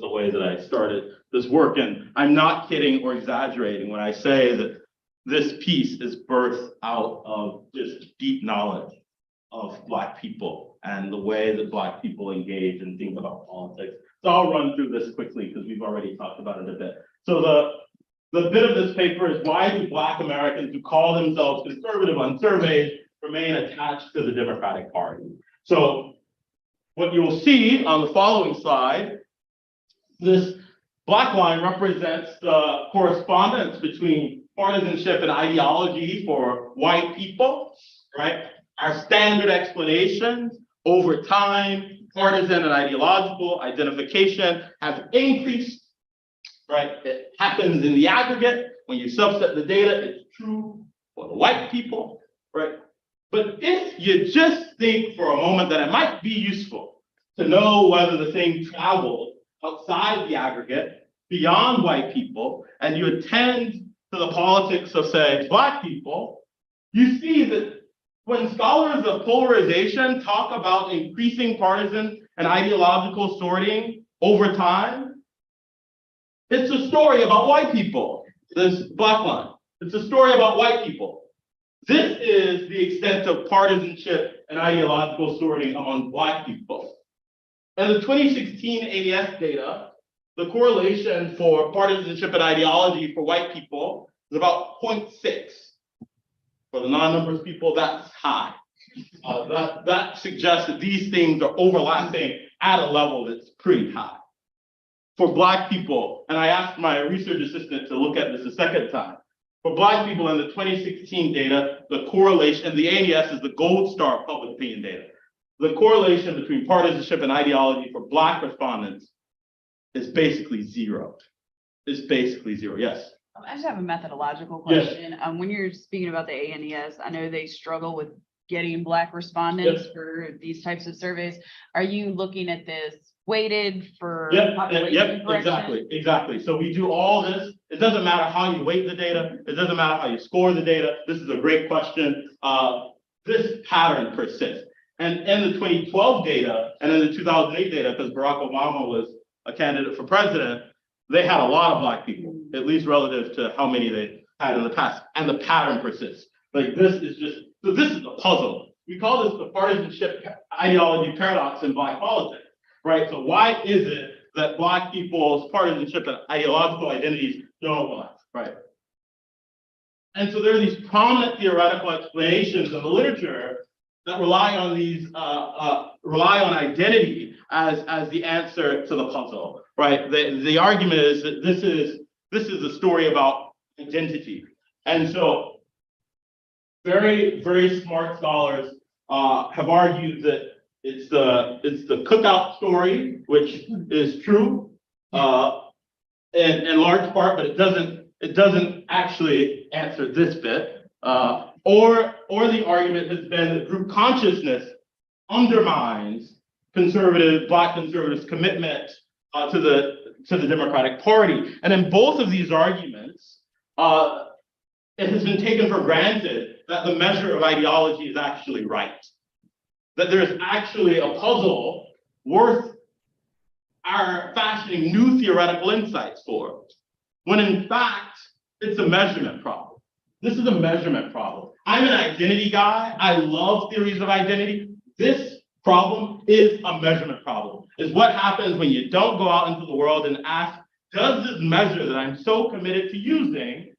way that I started this work. And I'm not kidding or exaggerating when I say that this piece is birthed out of just deep knowledge of Black people and the way that Black people engage and think about politics. So I'll run through this quickly because we've already talked about it a bit. So the bit of this paper is why do Black Americans who call themselves conservative on surveys remain attached to the Democratic Party? So what you'll see on the following slide, this black line represents the correspondence between partisanship and ideology for white people, right? Our standard explanations over time, partisan and ideological identification have increased, right? It happens in the aggregate. When you subset the data, it's true for the white people, right? But if you just think for a moment that it might be useful to know whether the thing traveled outside the aggregate, beyond white people, and you attend to the politics of, say, Black people, you see that when scholars of polarization talk about increasing partisan and ideological sorting over time, it's a story about white people, this black line. It's a story about white people. This is the extent of partisanship and ideological sorting among Black people. In the 2016 ADS data, the correlation for partisanship and ideology for white people is about 0.6. For the non-numbers people, that's high. That suggests that these things are overlapping at a level that's pretty high. For Black people, and I asked my research assistant to look at this a second time, for Black people in the 2016 data, the correlation, and the ADS is the gold star public opinion data. The correlation between partisanship and ideology for Black respondents is basically zero. It's basically zero, yes. I just have a methodological Yes. question. When you're speaking about the ANES, I know they struggle with getting Black respondents Yes. for these types of surveys. Are you looking at this weighted for Yep, population correction? exactly. So we do all this. It doesn't matter how you weight the data. It doesn't matter how you score the data. This is a great question. This pattern persists. And in the 2012 data and in the 2008 data, because Barack Obama was a candidate for president, they had a lot of Black people, at least relative to how many they had in the past. And the pattern persists. Like this is just, so this is a puzzle. We call this the partisanship ideology paradox in Black politics. Right, so why is it that Black people's partisanship and ideological identities don't overlap, right? And so there are these prominent theoretical explanations in the literature that rely on these identity as the answer to the puzzle, right? The argument is that this is a story about identity, and so very, very smart scholars have argued that it's the cookout story, which is true in large part, but it doesn't actually answer this bit. Or the argument has been that group consciousness undermines Black conservatives' commitment to the Democratic Party. And in both of these arguments, it has been taken for granted that the measure of ideology is actually right. That there's actually a puzzle worth our fashioning new theoretical insights for, when in fact, it's a measurement problem. This is a measurement problem. I'm an identity guy. I love theories of identity. This problem is a measurement problem. It's what happens when you don't go out into the world and ask, does this measure that I'm so committed to using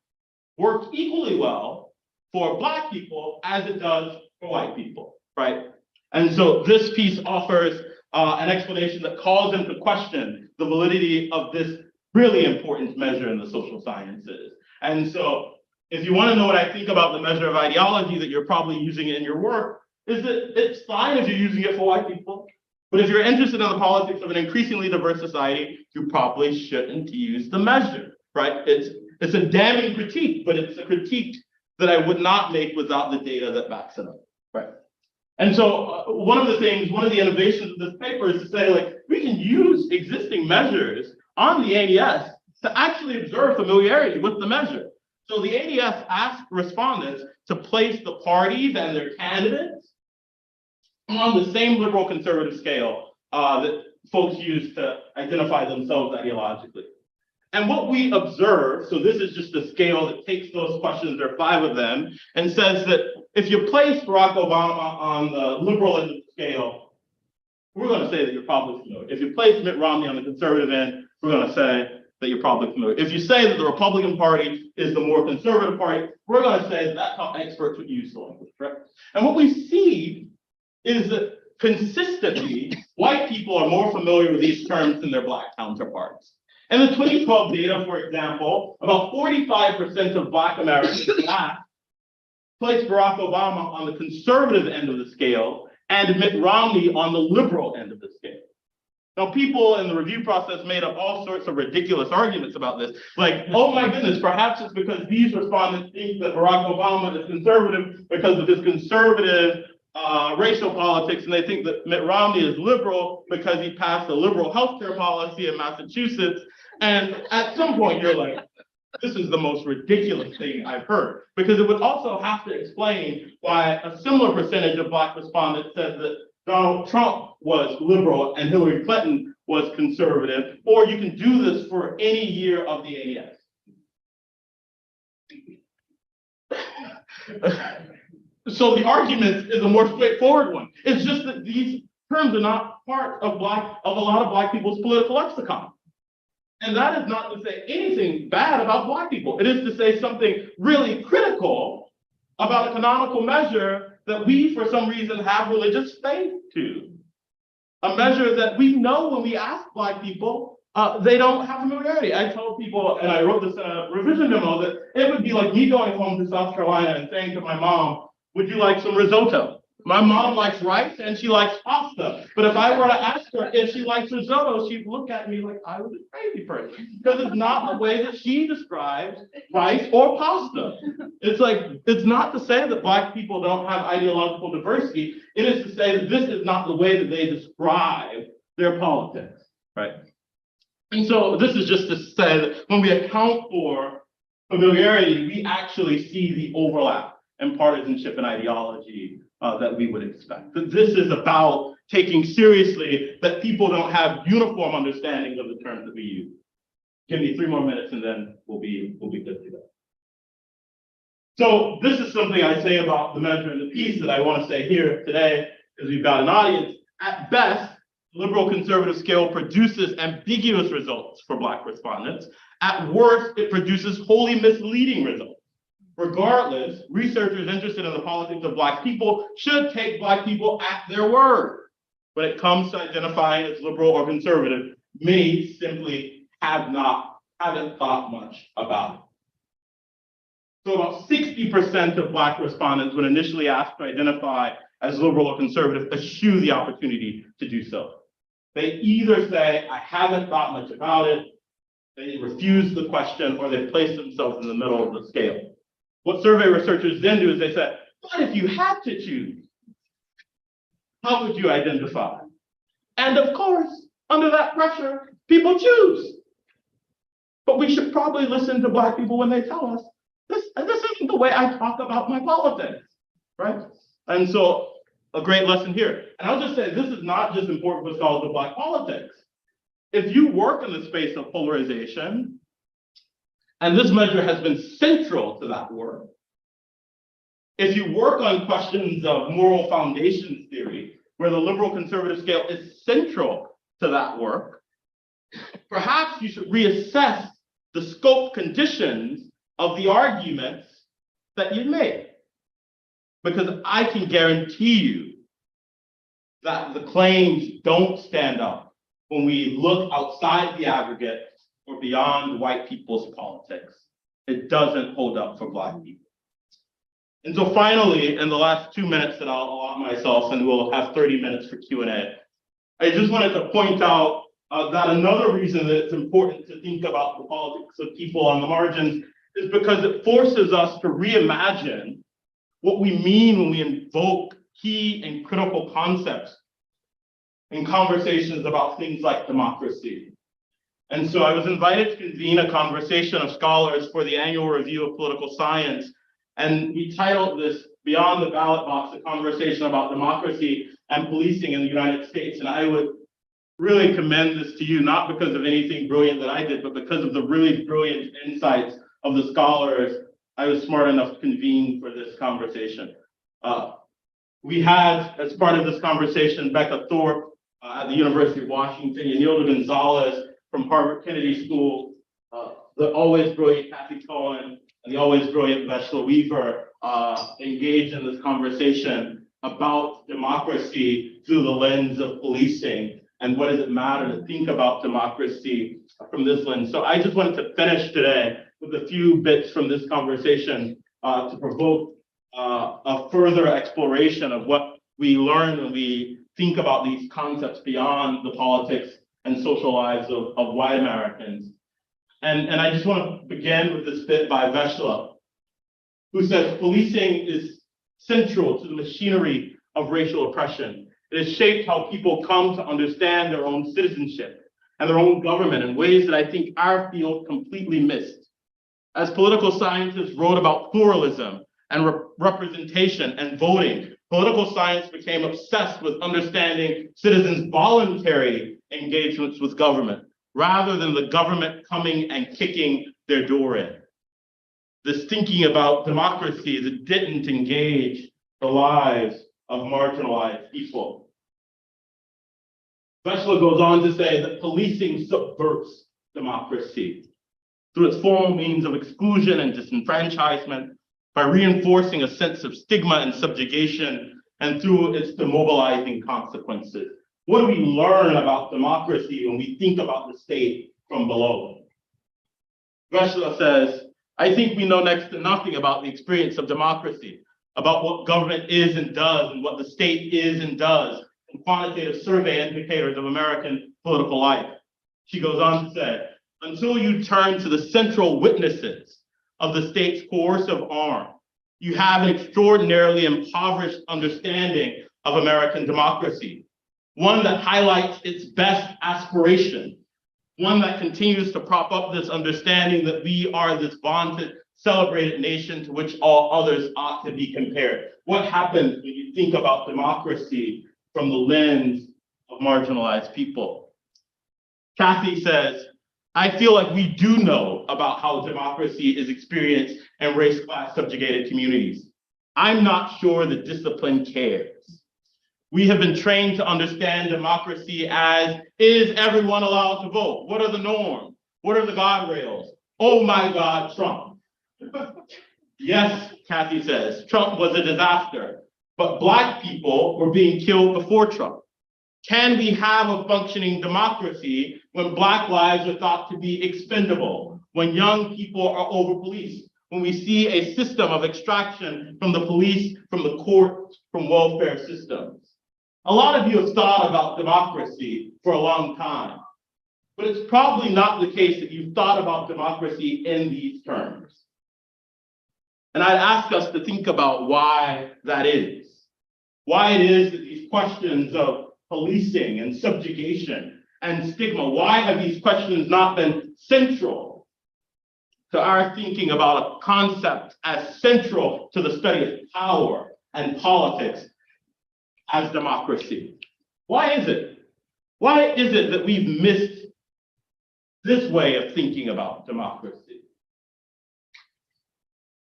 work equally well for Black people as it does for white people, right? And so this piece offers an explanation that calls into question the validity of this really important measure in the social sciences. And so if you want to know what I think about the measure of ideology that you're probably using in your work, is that it's fine if you're using it for white people. But if you're interested in the politics of an increasingly diverse society, you probably shouldn't use the measure, right? It's a damning critique, but it's a critique that I would not make without the data that backs it up, right? And so one of the innovations of this paper is to say, like, we can use existing measures on the ADS to actually observe familiarity with the measure. So the ADS asked respondents to place the parties and their candidates on the same liberal conservative scale that folks use to identify themselves ideologically. And what we observe, so this is just a scale that takes those questions, there are 5 of them, and says that if you place Barack Obama on the liberal end of the scale, we're going to say that you're probably familiar. If you place Mitt Romney on the conservative end, we're going to say that you're probably familiar with. If you say that the Republican Party is the more conservative party, we're going to say that's how experts would use the language, right? And what we see is that consistently, white people are more familiar with these terms than their Black counterparts. In the 2012 data, for example, about 45% of Black Americans placed Barack Obama on the conservative end of the scale and Mitt Romney on the liberal end of the scale. Now, people in the review process made up all sorts of ridiculous arguments about this. Like, oh my goodness, perhaps it's because these respondents think that Barack Obama is conservative because of his conservative racial politics, and they think that Mitt Romney is liberal because he passed a liberal healthcare policy in Massachusetts. And at some point, you're like, this is the most ridiculous thing I've heard, because it would also have to explain why a similar percentage of Black respondents said that Donald Trump was liberal and Hillary Clinton was conservative, or you can do this for any year of the AS. So the argument is a more straightforward one. It's just that these terms are not part of a lot of Black people's political lexicon. And that is not to say anything bad about Black people. It is to say something really critical about a canonical measure that we, for some reason, have religious faith to. A measure that we know when we ask Black people, they don't have familiarity. I told people, and I wrote this in a revision memo, that it would be like me going home to South Carolina and saying to my mom, would you like some risotto? My mom likes rice and she likes pasta. But if I were to ask her if she likes risotto, she'd look at me like I was a crazy person, because it's not the way that she describes rice or pasta. It's like, it's not to say that Black people don't have ideological diversity. It is to say that this is not the way that they describe their politics, right? And so this is just to say that when we account for familiarity, we actually see the overlap in partisanship and ideology that we would expect. That this is about taking seriously that people don't have uniform understanding of the terms that we use. Give me 3 more minutes and then we'll be good to go. So this is something I say about the measure in the piece that I want to say here today, because we've got an audience. At best, the liberal conservative scale produces ambiguous results for Black respondents. At worst, it produces wholly misleading results. Regardless, researchers interested in the politics of Black people should take Black people at their word. When it comes to identifying as liberal or conservative, many simply haven't thought much about it. So about 60% of Black respondents, when initially asked to identify as liberal or conservative, eschew the opportunity to do so. They either say, I haven't thought much about it, they refuse the question, or they place themselves in the middle of the scale. What survey researchers then do is they say, but if you had to choose, how would you identify? And of course, under that pressure, people choose. But we should probably listen to Black people when they tell us, this isn't the way I talk about my politics, right? And so a great lesson here. And I'll just say, this is not just important for scholars of Black politics. If you work in the space of polarization, and this measure has been central to that work. If you work on questions of moral foundations theory, where the liberal conservative scale is central to that work, perhaps you should reassess the scope conditions of the arguments that you made. Because I can guarantee you that the claims don't stand up when we look outside the aggregate or beyond white people's politics. It doesn't hold up for Black people. And so finally, in the last 2 minutes that I'll allot myself, and we'll have 30 minutes for Q&A, I just wanted to point out that another reason that it's important to think about the politics of people on the margins is because it forces us to reimagine what we mean when we invoke key and critical concepts in conversations about things like democracy. And so I was invited to convene a conversation of scholars for the annual review of political science. And we titled this Beyond the Ballot Box, a conversation about democracy and policing in the United States. And I would really commend this to you, not because of anything brilliant that I did, but because of the really brilliant insights of the scholars I was smart enough to convene for this conversation. We had, as part of this conversation, Becca Thorpe at the University of Washington, Yanilda Gonzalez from Harvard Kennedy School, the always brilliant Kathy Cohen and the always brilliant Veshla Weaver engaged in this conversation about democracy through the lens of policing and what does it matter to think about democracy from this lens. So I just wanted to finish today with a few bits from this conversation to provoke a further exploration of what we learn when we think about these concepts beyond the politics and social lives of white Americans. And I just want to begin with this bit by Veshla, who says policing is central to the machinery of racial oppression. It has shaped how people come to understand their own citizenship and their own government in ways that I think our field completely missed. As political scientists wrote about pluralism and representation and voting, political science became obsessed with understanding citizens' voluntary engagements with government, rather than the government coming and kicking their door in. This thinking about democracy that didn't engage the lives of marginalized people. Veshla goes on to say that policing subverts democracy through its formal means of exclusion and disenfranchisement, by reinforcing a sense of stigma and subjugation, and through its demobilizing consequences. What do we learn about democracy when we think about the state from below? Veshla says, I think we know next to nothing about the experience of democracy, about what government is and does, and what the state is and does, in quantitative survey indicators of American political life. She goes on to say, until you turn to the central witnesses of the state's coercive arm, you have an extraordinarily impoverished understanding of American democracy, one that highlights its best aspiration, one that continues to prop up this understanding that we are this vaunted, celebrated nation to which all others ought to be compared. What happens when you think about democracy from the lens of marginalized people? Kathy says, I feel like we do know about how democracy is experienced in race-class subjugated communities. I'm not sure the discipline cares. We have been trained to understand democracy as, is everyone allowed to vote? What are the norms? What are the guardrails? Oh my God, Trump. Yes, Kathy says, Trump was a disaster, but Black people were being killed before Trump. Can we have a functioning democracy when Black lives are thought to be expendable, when young people are over-policed, when we see a system of extraction from the police, from the courts, from welfare systems? A lot of you have thought about democracy for a long time, but it's probably not the case that you've thought about democracy in these terms. And I'd ask us to think about why that is. Why it is that these questions of policing and subjugation and stigma, why have these questions not been central to our thinking about a concept as central to the study of power and politics as democracy? Why is it? Why is it that we've missed this way of thinking about democracy?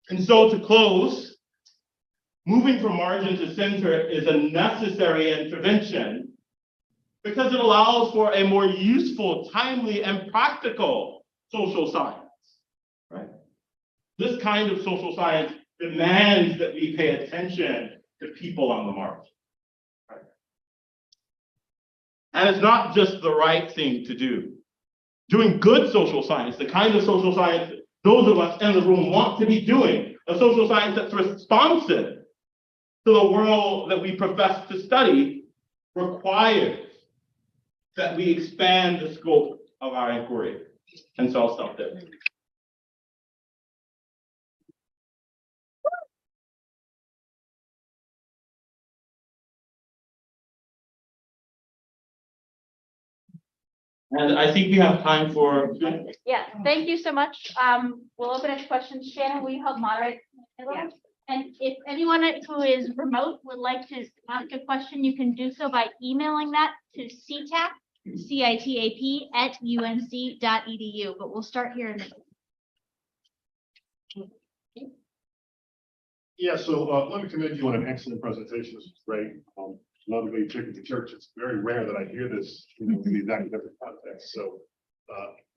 And so to close, moving from margin to center is a necessary intervention because it allows for a more useful, timely, and practical social science, right? This kind of social science demands that we pay attention to people on the margin, right? And it's not just the right thing to do. Doing good social science, the kind of social science that those of us in the room want to be doing, a social science that's responsive to the world that we profess to study, requires that we expand the scope of our inquiry. And so I'll stop there. And I think we have time for. Yeah, thank you so much. We'll open it to questions. Shannon, will you help moderate? Yeah. And if anyone who is remote would like to ask a question, you can do so by emailing that to citap@unc.edu. But we'll start here in a minute. Yeah, so let me commend you on an excellent presentation. This was great. Another way you took it to church. It's very rare that I hear this, in these academic contexts. So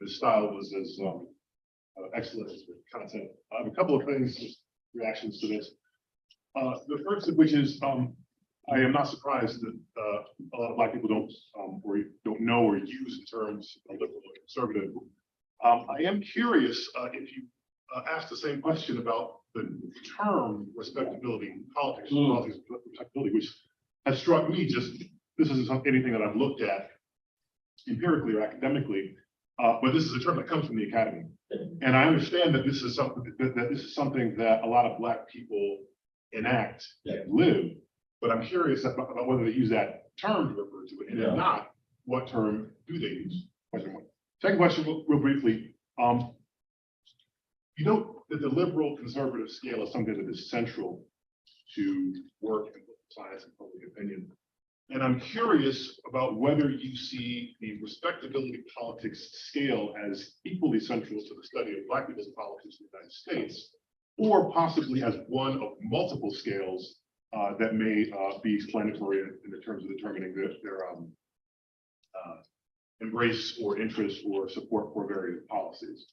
the style was as excellent as the content. I have a couple of things, just reactions to this. The first of which is, I am not surprised that a lot of Black people don't know or use the terms liberal or conservative. I am curious if you ask the same question about the term respectability, politics, politics, respectability, which has struck me just, this isn't anything that I've looked at empirically or academically, but this is a term that comes from the academy. And I understand that this is something that a lot of Black people enact and live, but I'm curious about whether they use that term to refer to it, and if not, what term do they use? Question one. Second question, real briefly. You know that the liberal conservative scale is something that is central to work in science and public opinion. And I'm curious about whether you see the respectability politics scale as equally central to the study of Black people's politics in the United States, or possibly as one of multiple scales that may be explanatory in the terms of determining their embrace or interest or support for various policies.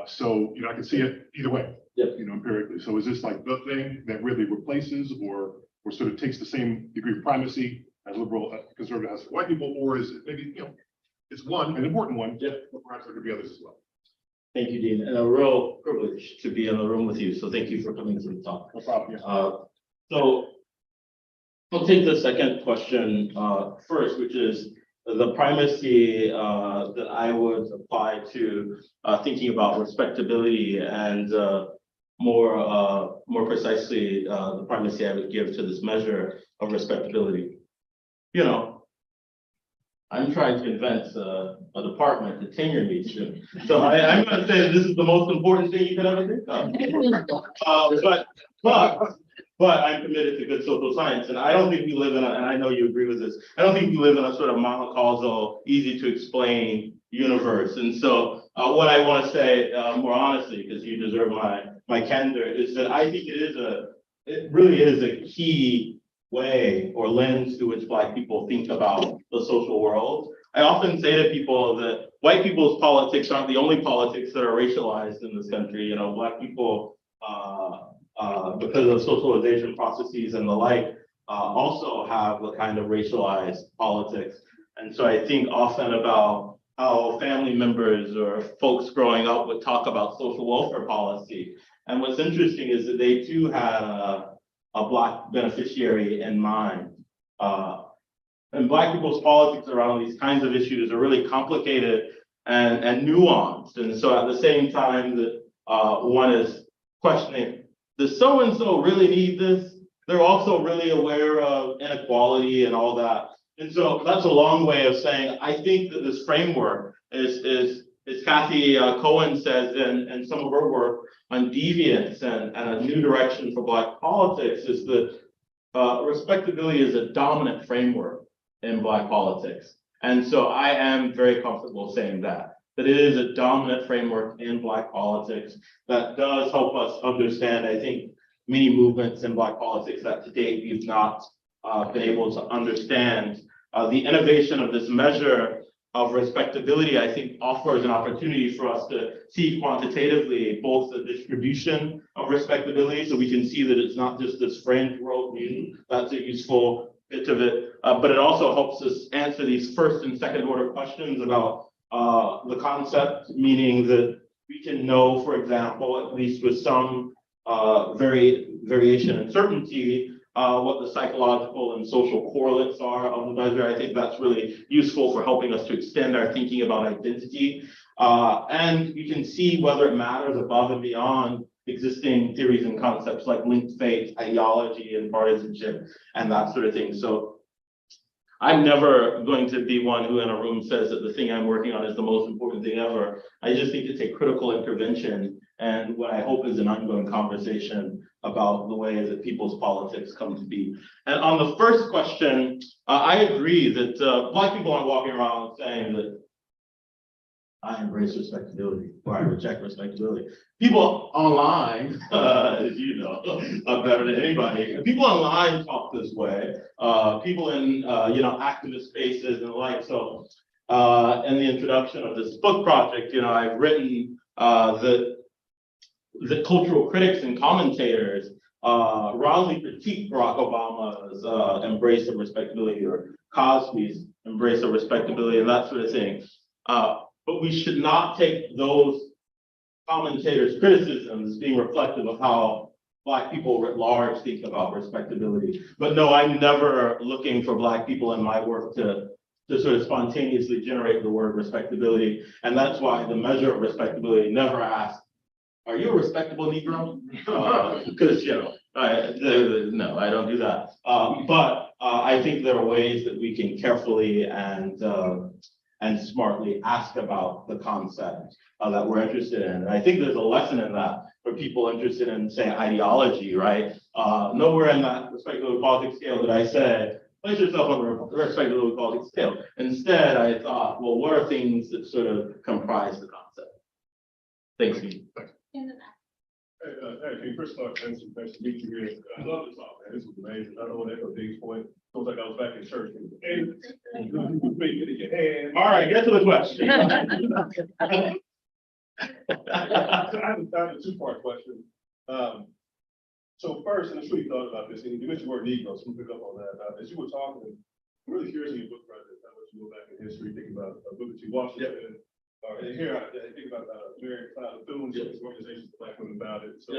So, you know, I can see it either way, you know, empirically. So is this like the thing that really replaces or sort of takes the same degree of primacy as liberal, conservative as white people, or is it maybe, you know, it's one, an important one, but perhaps there could be others as well. Thank you, Dean, and a real privilege to be in the room with you. So thank you for coming to the talk. No problem. So I'll take the second question first, which is the primacy that I would apply to thinking about respectability, and more precisely, the primacy I would give to this measure of respectability. You know, I'm trying to invent a department to tenure me soon. So I'm going to say that this is the most important thing you could ever think of. But I'm committed to good social science, and I don't think we live in and I know you agree with this, I don't think we live in a sort of monocausal, easy to explain universe. And so what I want to say more honestly, because you deserve my candor, is that I think it really is a key way or lens through which Black people think about the social world. I often say to people that white people's politics aren't the only politics that are racialized in this country. You know, Black people, because of socialization processes and the like, also have a kind of racialized politics. And so I think often about how family members or folks growing up would talk about social welfare policy. And what's interesting is that they too had a Black beneficiary in mind. And Black people's politics around these kinds of issues are really complicated and nuanced. And so at the same time that one is questioning, does so-and-so really need this? They're also really aware of inequality and all that. And so that's a long way of saying, I think that this framework is Kathy Cohen says in some of her work on deviance and a new direction for Black politics, is that respectability is a dominant framework in Black politics. And so I am very comfortable saying that it is a dominant framework in Black politics that does help us understand, I think, many movements in Black politics that to date we've not been able to understand. The innovation of this measure of respectability, I think, offers an opportunity for us to see quantitatively both the distribution of respectability, so we can see that it's not just this fringe world view. That's a useful bit of it, but it also helps us answer these first and second order questions about the concept, meaning that we can know, for example, at least with some variation and certainty, what the psychological and social correlates are of the measure. I think that's really useful for helping us to extend our thinking about identity. And you can see whether it matters above and beyond existing theories and concepts like linked fate, ideology, and partisanship, and that sort of thing. So I'm never going to be one who in a room says that the thing I'm working on is the most important thing ever. I just think it's a critical intervention, and what I hope is an ongoing conversation about the way that people's politics come to be. And on the first question, I agree that Black people aren't walking around saying that I embrace respectability or I reject respectability. People online, as you know, better than anybody, people online talk this way. People in activist spaces and the like. So in the introduction of this book project, you know, I've written that cultural critics and commentators wrongly critique Barack Obama's embrace of respectability or Cosby's embrace of respectability and that sort of thing. But we should not take those commentators' criticisms being reflective of how Black people writ large think about respectability. But no, I'm never looking for Black people in my work to sort of spontaneously generate the word respectability. And that's why the measure of respectability never asks, are you a respectable Negro? Because, you know, no, I don't do that. But I think there are ways that we can carefully and smartly ask about the concept that we're interested in. And I think there's a lesson in that for people interested in, say, ideology, right? Nowhere in that respectability politics scale did I say, place yourself on the respectability politics scale. Instead, I thought, well, what are things that sort of comprise the concept? Thanks, Steve. Hey, first of all, thanks to meet you here. I love this talk, man. This was amazing. I don't want to echo Dave's point. Feels like I was back in church. Hey, get in your hand. All right, get to the question. I have a two-part question. So first, and I'm sure you thought about this, and you mentioned the word Negro, so we'll pick up on that. As you were talking, I'm really curious in your book project, how much you go back in history, thinking about Booker T. Washington. And here I think about Mary Clyde Bethune, organizations for Black women about it. So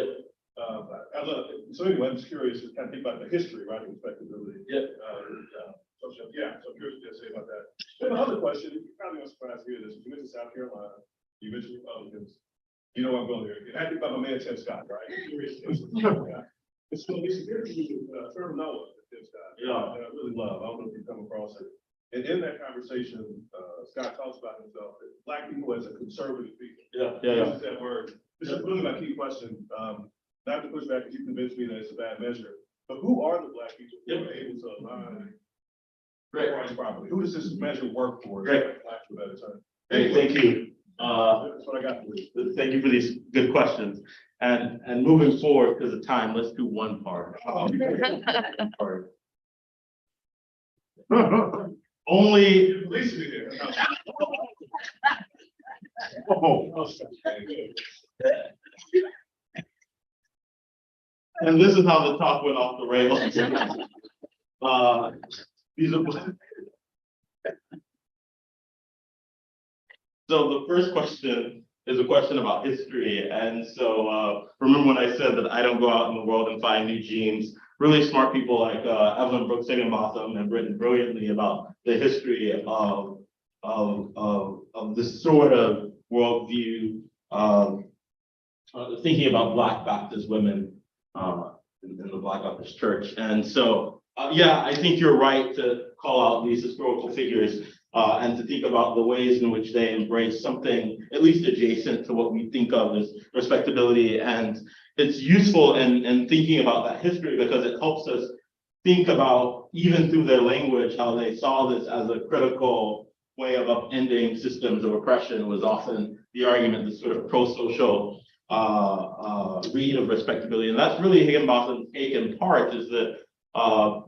I love it. So anyway, I'm just curious to kind of think about the history, right? Respectability. Yeah. So I'm curious what you have to say about that. Then the other question, you're probably not surprised to hear this. You mentioned South Carolina, you mentioned Republicans. You know where I'm going there. I think about my man Tim Scott, right? It's so it's very Trevor Noah, Tim Scott. Yeah. And I really love. I don't know if you come across it. And in that conversation, Scott talks about himself, that Black people as a conservative people. Yeah. Uses that word. This is really my key question. Not to push back because you convinced me that it's a bad measure, but who are the Black people who are able to align rights properly? Who does this measure work for? Great. Lack of a better term. Great, thank you. That's what I got for you. Thank you for these good questions. And moving forward, because of time, let's do one part. Only. At least we did. And this is how the talk went off the rails. These are. So the first question is a question about history. And so remember when I said that I don't go out in the world and find new genes. Really smart people like Evelyn Brooks Higginbotham have written brilliantly about the history of this sort of worldview, thinking about Black Baptist women in the Black Baptist Church. And so, yeah, I think you're right to call out these historical figures and to think about the ways in which they embrace something at least adjacent to what we think of as respectability. And it's useful in thinking about that history because it helps us think about, even through their language, how they saw this as a critical way of upending systems of oppression. Was often the argument, this sort of pro-social read of respectability. And that's really Higginbotham's take in part, is that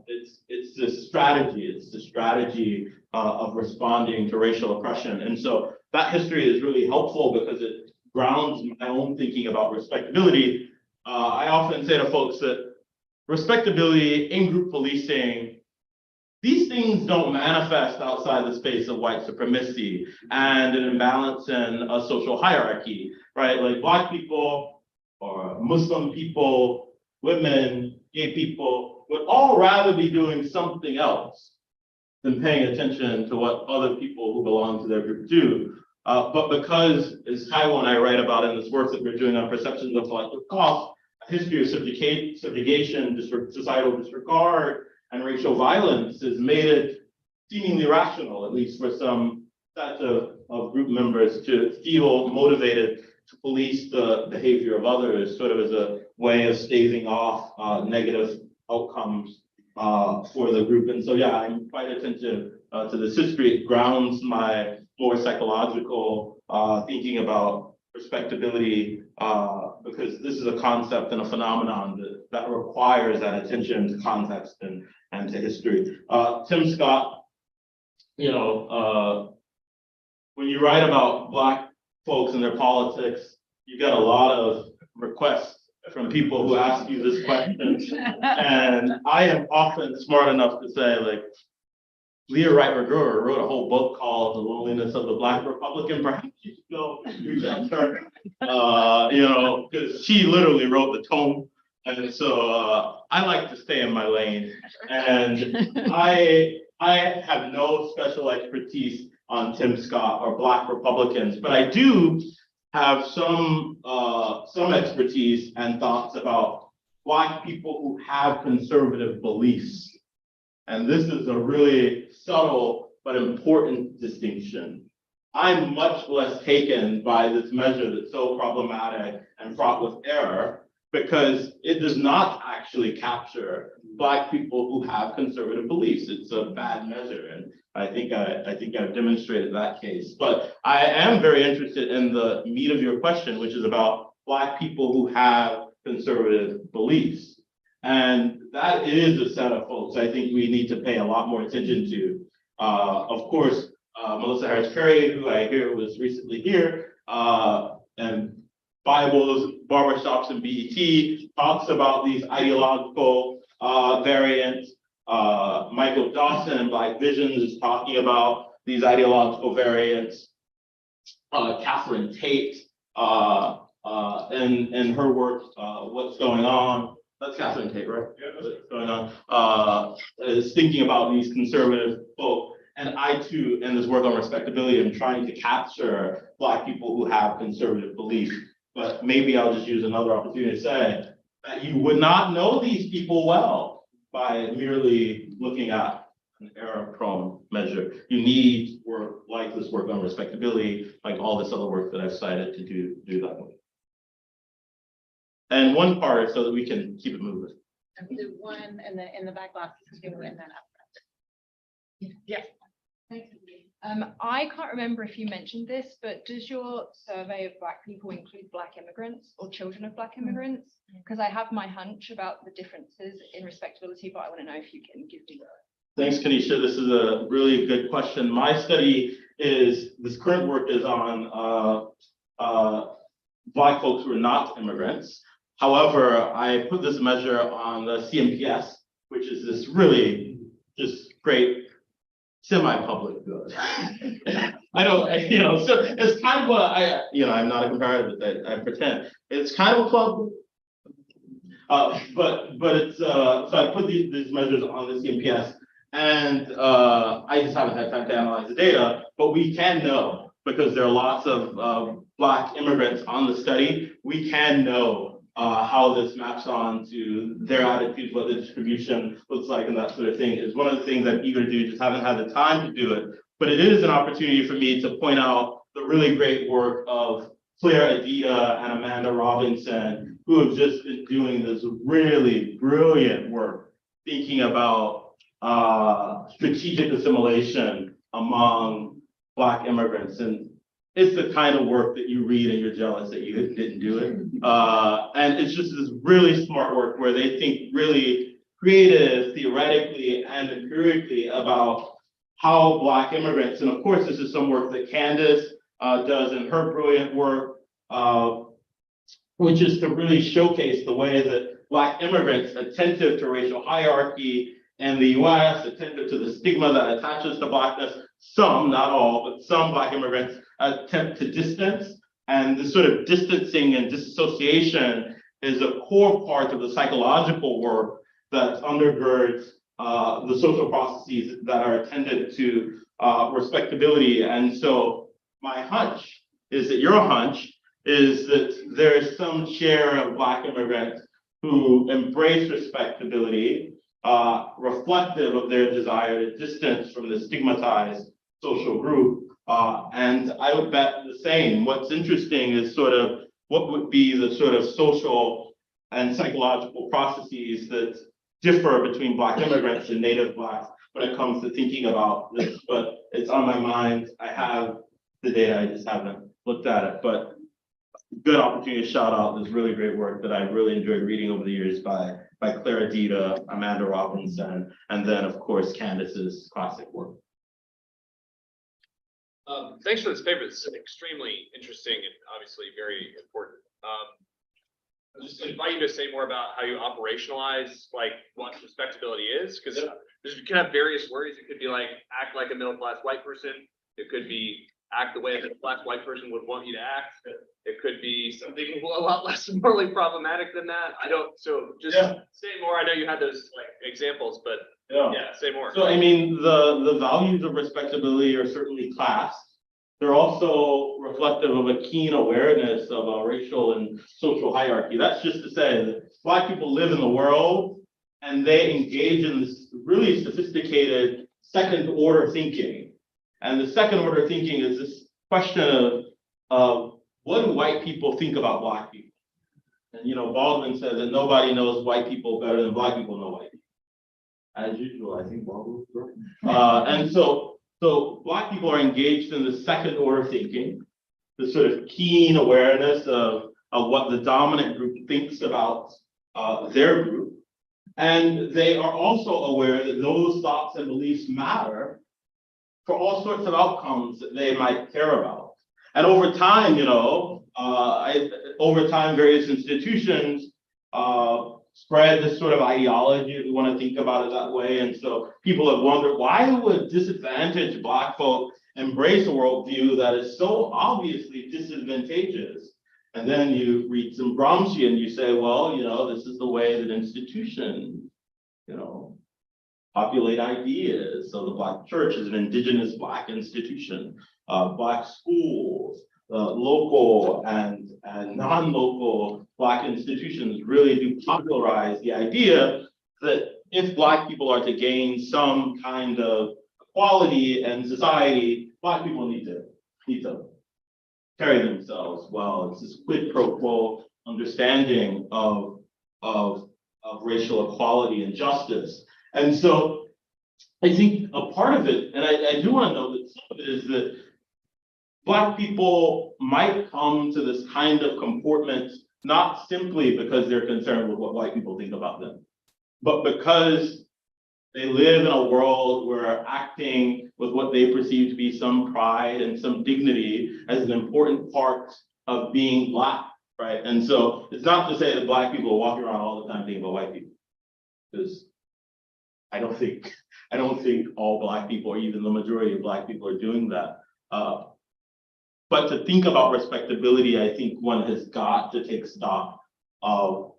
it's this strategy, it's the strategy of responding to racial oppression. And so that history is really helpful because it grounds my own thinking about respectability. I often say to folks that respectability, in-group policing, these things don't manifest outside the space of white supremacy and an imbalance in a social hierarchy, right? Like Black people or Muslim people, women, gay people would all rather be doing something else than paying attention to what other people who belong to their group do. But because, as Kyle and I write about in this work that we're doing on perceptions of collective cost, a history of subjugation, societal disregard, and racial violence has made it seemingly rational, at least for some sets of group members, to feel motivated to police the behavior of others, sort of as a way of staving off negative outcomes for the group. And so, yeah, I'm quite attentive to this history. It grounds my more psychological thinking about respectability, because this is a concept and a phenomenon that requires that attention to context and to history. Tim Scott, you know, when you write about Black folks and their politics, you get a lot of requests from people who ask you this question. And I am often smart enough to say, like, Leah Wright Rigueur wrote a whole book called The Loneliness of the Black Republican. Perhaps you should go reach out to her. Because she literally wrote the tome. And so I like to stay in my lane. And I have no special expertise on Tim Scott or Black Republicans, but I do have some expertise and thoughts about Black people who have conservative beliefs. And this is a really subtle but important distinction. I'm much less taken by this measure that's so problematic and fraught with error because it does not actually capture Black people who have conservative beliefs. It's a bad measure, and I think I've demonstrated that case. But I am very interested in the meat of your question, which is about Black people who have conservative beliefs. And that is a set of folks I think we need to pay a lot more attention to. Of course, Melissa Harris Perry, who I hear was recently here, and Bibles, Barbershops, and BET, talks about these ideological variants. Michael Dawson in Black Visions is talking about these ideological variants. Catherine Tate in her work, What's Going On? That's Catherine Tate, right? Yeah, what's going on? Is thinking about these conservative folk. And I too, in this work on respectability, am trying to capture Black people who have conservative beliefs. But maybe I'll just use another opportunity to say that you would not know these people well by merely looking at an error-prone measure. You need work like this work on respectability, like all this other work that I've cited to do that work. And one part so that we can keep it moving. Do one in the back box, two, and then up. Yes. I can't remember if you mentioned this, but does your survey of Black people include Black immigrants or children of Black immigrants? Because I have my hunch about the differences in respectability, but I want to know if you can give me that. Thanks, Kanisha. This is a really good question. My study this current work is on Black folks who are not immigrants. However, I put this measure on the CMPS, which is this really just great semi-public good. So it's kind of I'm not a comparative, but I pretend. It's kind of a club. But it's, so I put these measures on the CMPS, and I just haven't had time to analyze the data, but we can know, because there are lots of Black immigrants on the study, we can know how this maps on to their attitudes, what the distribution looks like, and that sort of thing. Is one of the things I'm eager to do, just haven't had the time to do it. But it is an opportunity for me to point out the really great work of Claire Adida and Amanda Robinson, who have just been doing this really brilliant work, thinking about strategic assimilation among Black immigrants. And it's the kind of work that you read and you're jealous that you didn't do it. And it's just this really smart work where they think really creative, theoretically and empirically about how Black immigrants, and of course, this is some work that Candace does in her brilliant work, which is to really showcase the way that Black immigrants, attentive to racial hierarchy in the US, attentive to the stigma that attaches to Blackness, some, not all, but some Black immigrants attempt to distance. And this sort of distancing and disassociation is a core part of the psychological work that undergirds the social processes that are attended to respectability. And so my hunch is that your hunch is that there is some share of Black immigrants who embrace respectability, reflective of their desire to distance from the stigmatized social group. And I would bet the same. What's interesting is sort of what would be the sort of social and psychological processes that differ between Black immigrants and Native Blacks when it comes to thinking about this. But it's on my mind. I have the data, I just haven't looked at it. But good opportunity to shout out this really great work that I've really enjoyed reading over the years by Claire Adida, Amanda Robinson, and then of course Candace's classic work. Thanks for this paper. It's extremely interesting and obviously very important. I just invite you to say more about how you operationalize like what respectability is, because you can have various words. It could be like act like a middle-class white person. It could be act the way a middle-class white person would want you to act. It could be something a lot less morally problematic than that. I don't. So just say more. I know you had those like examples, but say more. So I mean, the values of respectability are certainly class. They're also reflective of a keen awareness of a racial and social hierarchy. That's just to say that Black people live in the world and they engage in this really sophisticated second order thinking. And the second order thinking is this question of what do white people think about Black people? And you know, Baldwin said that nobody knows white people better than Black people know white people. As usual, I think Baldwin's right. And so Black people are engaged in the second order thinking, the sort of keen awareness of what the dominant group thinks about their group. And they are also aware that those thoughts and beliefs matter for all sorts of outcomes that they might care about. And over time, you know, various institutions spread this sort of ideology, if you want to think about it that way. And so people have wondered, why would disadvantaged Black folk embrace a worldview that is so obviously disadvantageous? And then you read some Gramsci and you say, well, you know, this is the way that institutions, you know, populate ideas. So the Black church is an indigenous Black institution, Black schools, local and non-local Black institutions really do popularize the idea that if Black people are to gain some kind of equality in society, Black people need to carry themselves well. It's this quid pro quo understanding of racial equality and justice. And so I think a part of it, and I do want to know that some of it is that Black people might come to this kind of comportment not simply because they're concerned with what white people think about them, but because they live in a world where acting with what they perceive to be some pride and some dignity as an important part of being Black, right? And so it's not to say that Black people are walking around all the time thinking about white people, because I don't think all Black people or even the majority of Black people are doing that. But to think about respectability, I think one has got to take stock of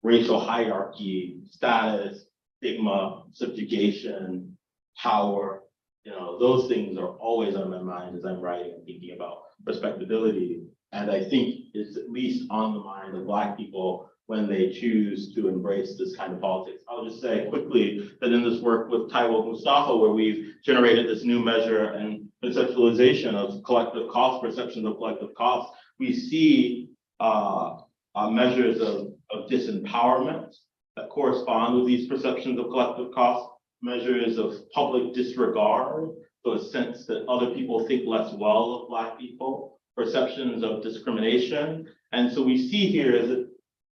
racial hierarchy, status, stigma, subjugation, power. You know, those things are always on my mind as I'm writing and thinking about respectability. And I think it's at least on the mind of Black people when they choose to embrace this kind of politics. I'll just say quickly that in this work with Taiwo Mustafa, where we've generated this new measure and conceptualization of collective cost, perception of collective cost, we see measures of disempowerment that correspond with these perceptions of collective cost, measures of public disregard, so a sense that other people think less well of Black people, perceptions of discrimination. And so we see here that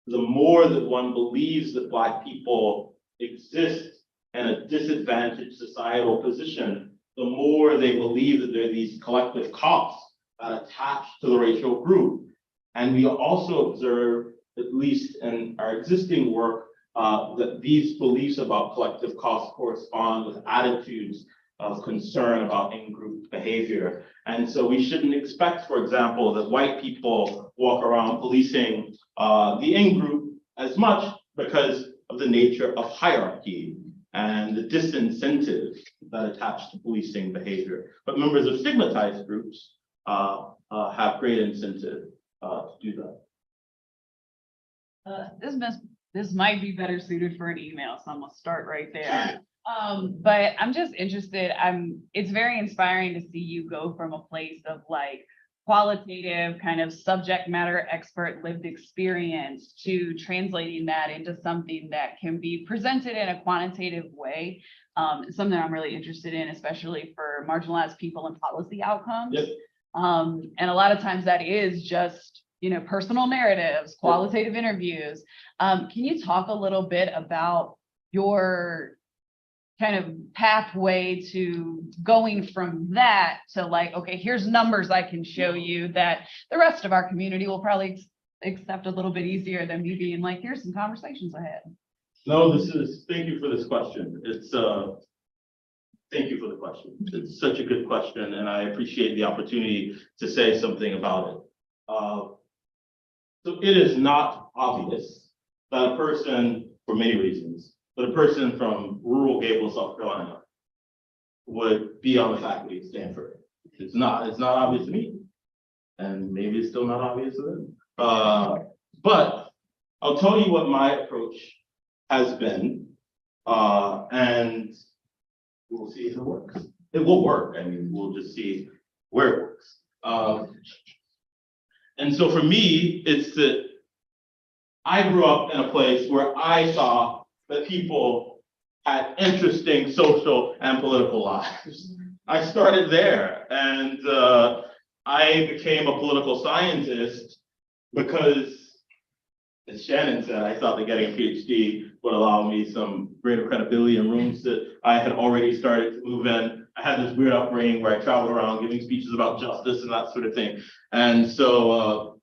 the more that one believes that Black people exist in a disadvantaged societal position, the more they believe that there are these collective costs that attach to the racial group. And we also observe, at least in our existing work, that these beliefs about collective costs correspond with attitudes of concern about in-group behavior. And so we shouldn't expect, for example, that white people walk around policing the in-group as much because of the nature of hierarchy and the disincentive that attach to policing behavior. But members of stigmatized groups have great incentive to do that. This might be better suited for an email, so I'm gonna start right there. But I'm just interested, it's very inspiring to see you go from a place of like qualitative kind of subject matter expert lived experience to translating that into something that can be presented in a quantitative way. Something I'm really interested in, especially for marginalized people and policy outcomes. Yep. And a lot of times that is just, you know, personal narratives, qualitative interviews. Can you talk a little bit about your kind of pathway to going from that to like, okay, here's numbers I can show you that the rest of our community will probably accept a little bit easier than me being like, here's some conversations I had. No, thank you for this question. Thank you for the question. It's such a good question, and I appreciate the opportunity to say something about it. So it is not obvious that a person, for many reasons, but a person from rural Gable, South Carolina, would be on the faculty at Stanford. It's not obvious to me, and maybe it's still not obvious to them. But I'll tell you what my approach has been, and we'll see if it works. It will work. I mean, we'll just see where it works. And so for me, it's that I grew up in a place where I saw that people had interesting social and political lives. I started there, and I became a political scientist because, as Shannon said, I thought that getting a PhD would allow me some greater credibility in rooms that I had already started to move in. I had this weird upbringing where I traveled around giving speeches about justice and that sort of thing. And so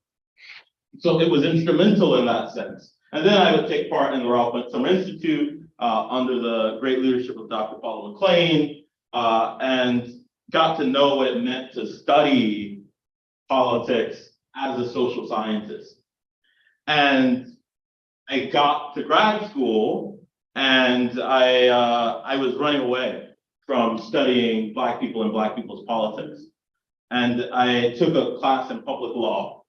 it was instrumental in that sense. And then I would take part in the Ralph Went Summer Institute under the great leadership of Dr. Paula McLean, and got to know what it meant to study politics as a social scientist. And I got to grad school, and I was running away from studying Black people and Black people's politics. And I took a class in public law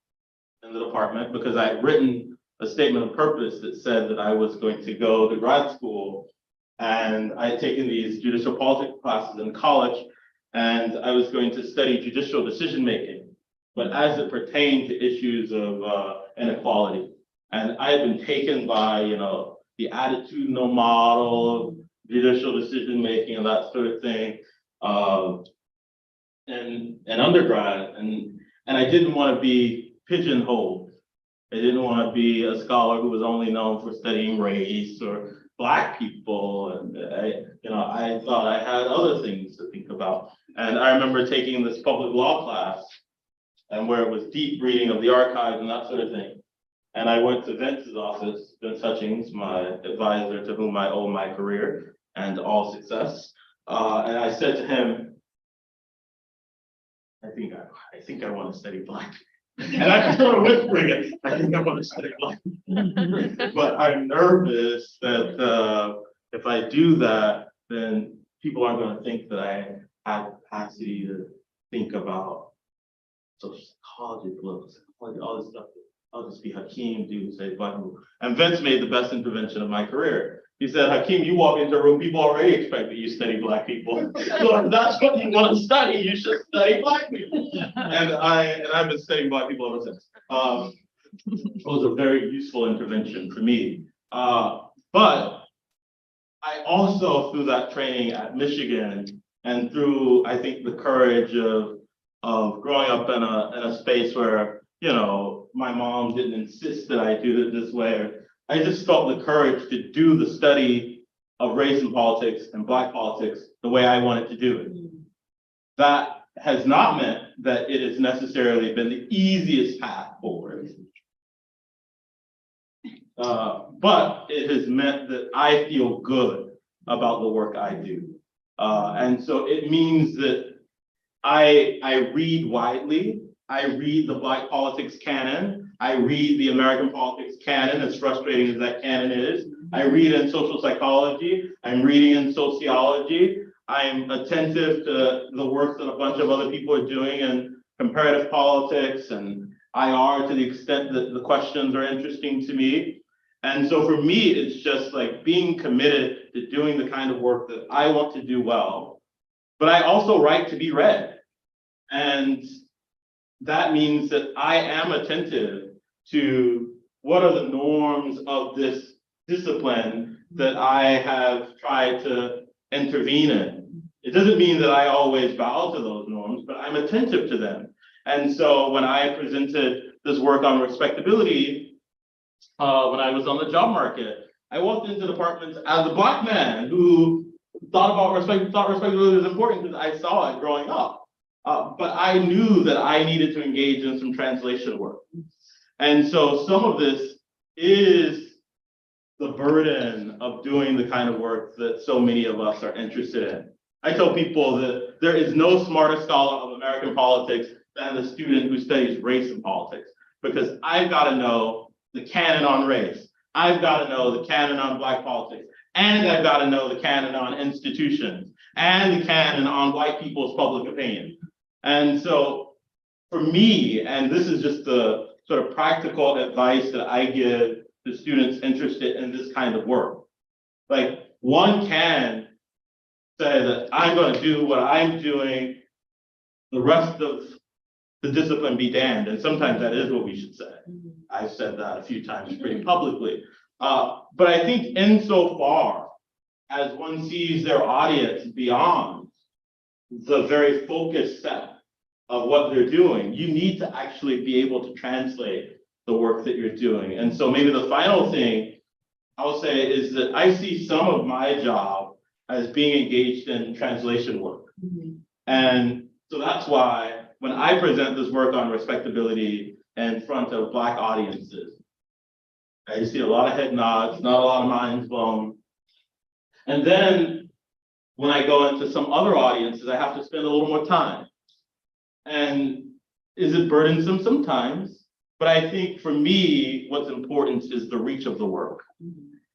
in the department because I had written a statement of purpose that said that I was going to go to grad school, and I had taken these judicial politics classes in college, and I was going to study judicial decision-making, but as it pertained to issues of inequality. And I had been taken by, the attitudinal model of judicial decision-making and that sort of thing in undergrad. And I didn't want to be pigeonholed. I didn't want to be a scholar who was only known for studying race or Black people. And I thought I had other things to think about. And I remember taking this public law class, and where it was deep reading of the archives and that sort of thing. And I went to Vince's office, Vince Hutchings, my advisor, to whom I owe my career and all success. And I said to him, I think I want to study Black. And I sort of whispering it, I think I want to study Black. But I'm nervous that if I do that, then people aren't going to think that I have capacity to think about social psychology, political psychology, all this stuff. I'll just be Hakeem, do say Black people. And Vince made the best intervention of my career. He said, Hakeem, you walk into a room, people already expect that you study Black people. So if that's what you want to study, you should study Black people. And I've been studying Black people ever since. It was a very useful intervention for me. But I also, through that training at Michigan, and through, I think, the courage of growing up in a space where, my mom didn't insist that I do it this way. I just felt the courage to do the study of race and politics and Black politics the way I wanted to do it. That has not meant that it has necessarily been the easiest path forward. But it has meant that I feel good about the work I do. And so it means that I read widely. I read the Black politics canon. I read the American politics canon, as frustrating as that canon is. I read in social psychology. I'm reading in sociology. I'm attentive to the work that a bunch of other people are doing in comparative politics and IR to the extent that the questions are interesting to me. And so for me, it's just like being committed to doing the kind of work that I want to do well, but I also write to be read. And that means that I am attentive to what are the norms of this discipline that I have tried to intervene in. It doesn't mean that I always bow to those norms, but I'm attentive to them. And so when I presented this work on respectability, when I was on the job market, I walked into departments as a Black man who thought respectability was important because I saw it growing up. But I knew that I needed to engage in some translation work. And so some of this is the burden of doing the kind of work that so many of us are interested in. I tell people that there is no smarter scholar of American politics than the student who studies race and politics, because I've got to know the canon on race. I've got to know the canon on Black politics, and I've got to know the canon on institutions, and the canon on white people's public opinion. And so for me, and this is just the sort of practical advice that I give to students interested in this kind of work. Like, one can say that I'm going to do what I'm doing, the rest of the discipline be damned. And sometimes that is what we should say. I've said that a few times pretty publicly. But I think insofar as one sees their audience beyond the very focused set of what they're doing, you need to actually be able to translate the work that you're doing. And so maybe the final thing I'll say is that I see some of my job as being engaged in translation work. And so that's why when I present this work on respectability in front of Black audiences, I see a lot of head nods, not a lot of minds blown. And then when I go into some other audiences, I have to spend a little more time. And is it burdensome? Sometimes, but I think for me, what's important is the reach of the work,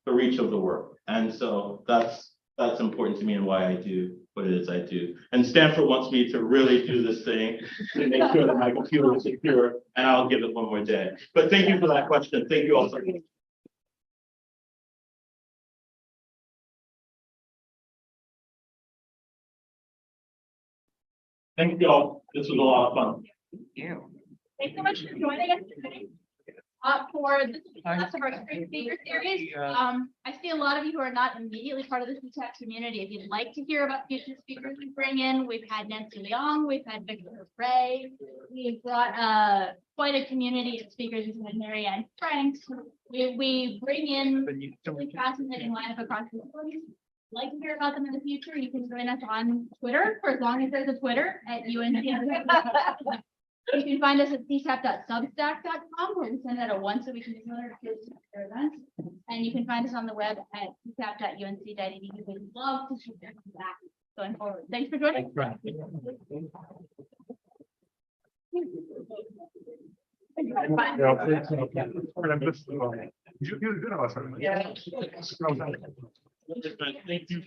the reach of the work. And so that's important to me and why I do what it is I do. And Stanford wants me to really do this thing to make sure that my computer is secure, and I'll give it one more day. But thank you for that question. Thank you all so much. Thank you all. This was a lot of fun. Thanks so much for joining us today. For this class of our spring speaker series. I see a lot of you who are not immediately part of the CTAC community. If you'd like to hear about future speakers we bring in, we've had Nancy Leong, we've had Victor Ray, we've got quite a community of speakers. We've had Marianne Franks. We bring in really fascinating lineup across the disciplines. Like to hear about them in the future, you can join us on Twitter for as long as there's a Twitter at UNC. You can find us at ctap.substack.com, where we send out a once-a-week newsletter to future events. And you can find us on the web at ctap.unc.edu. We'd love to see you back going forward. Thanks for joining. You did awesome. Yeah. Thank you.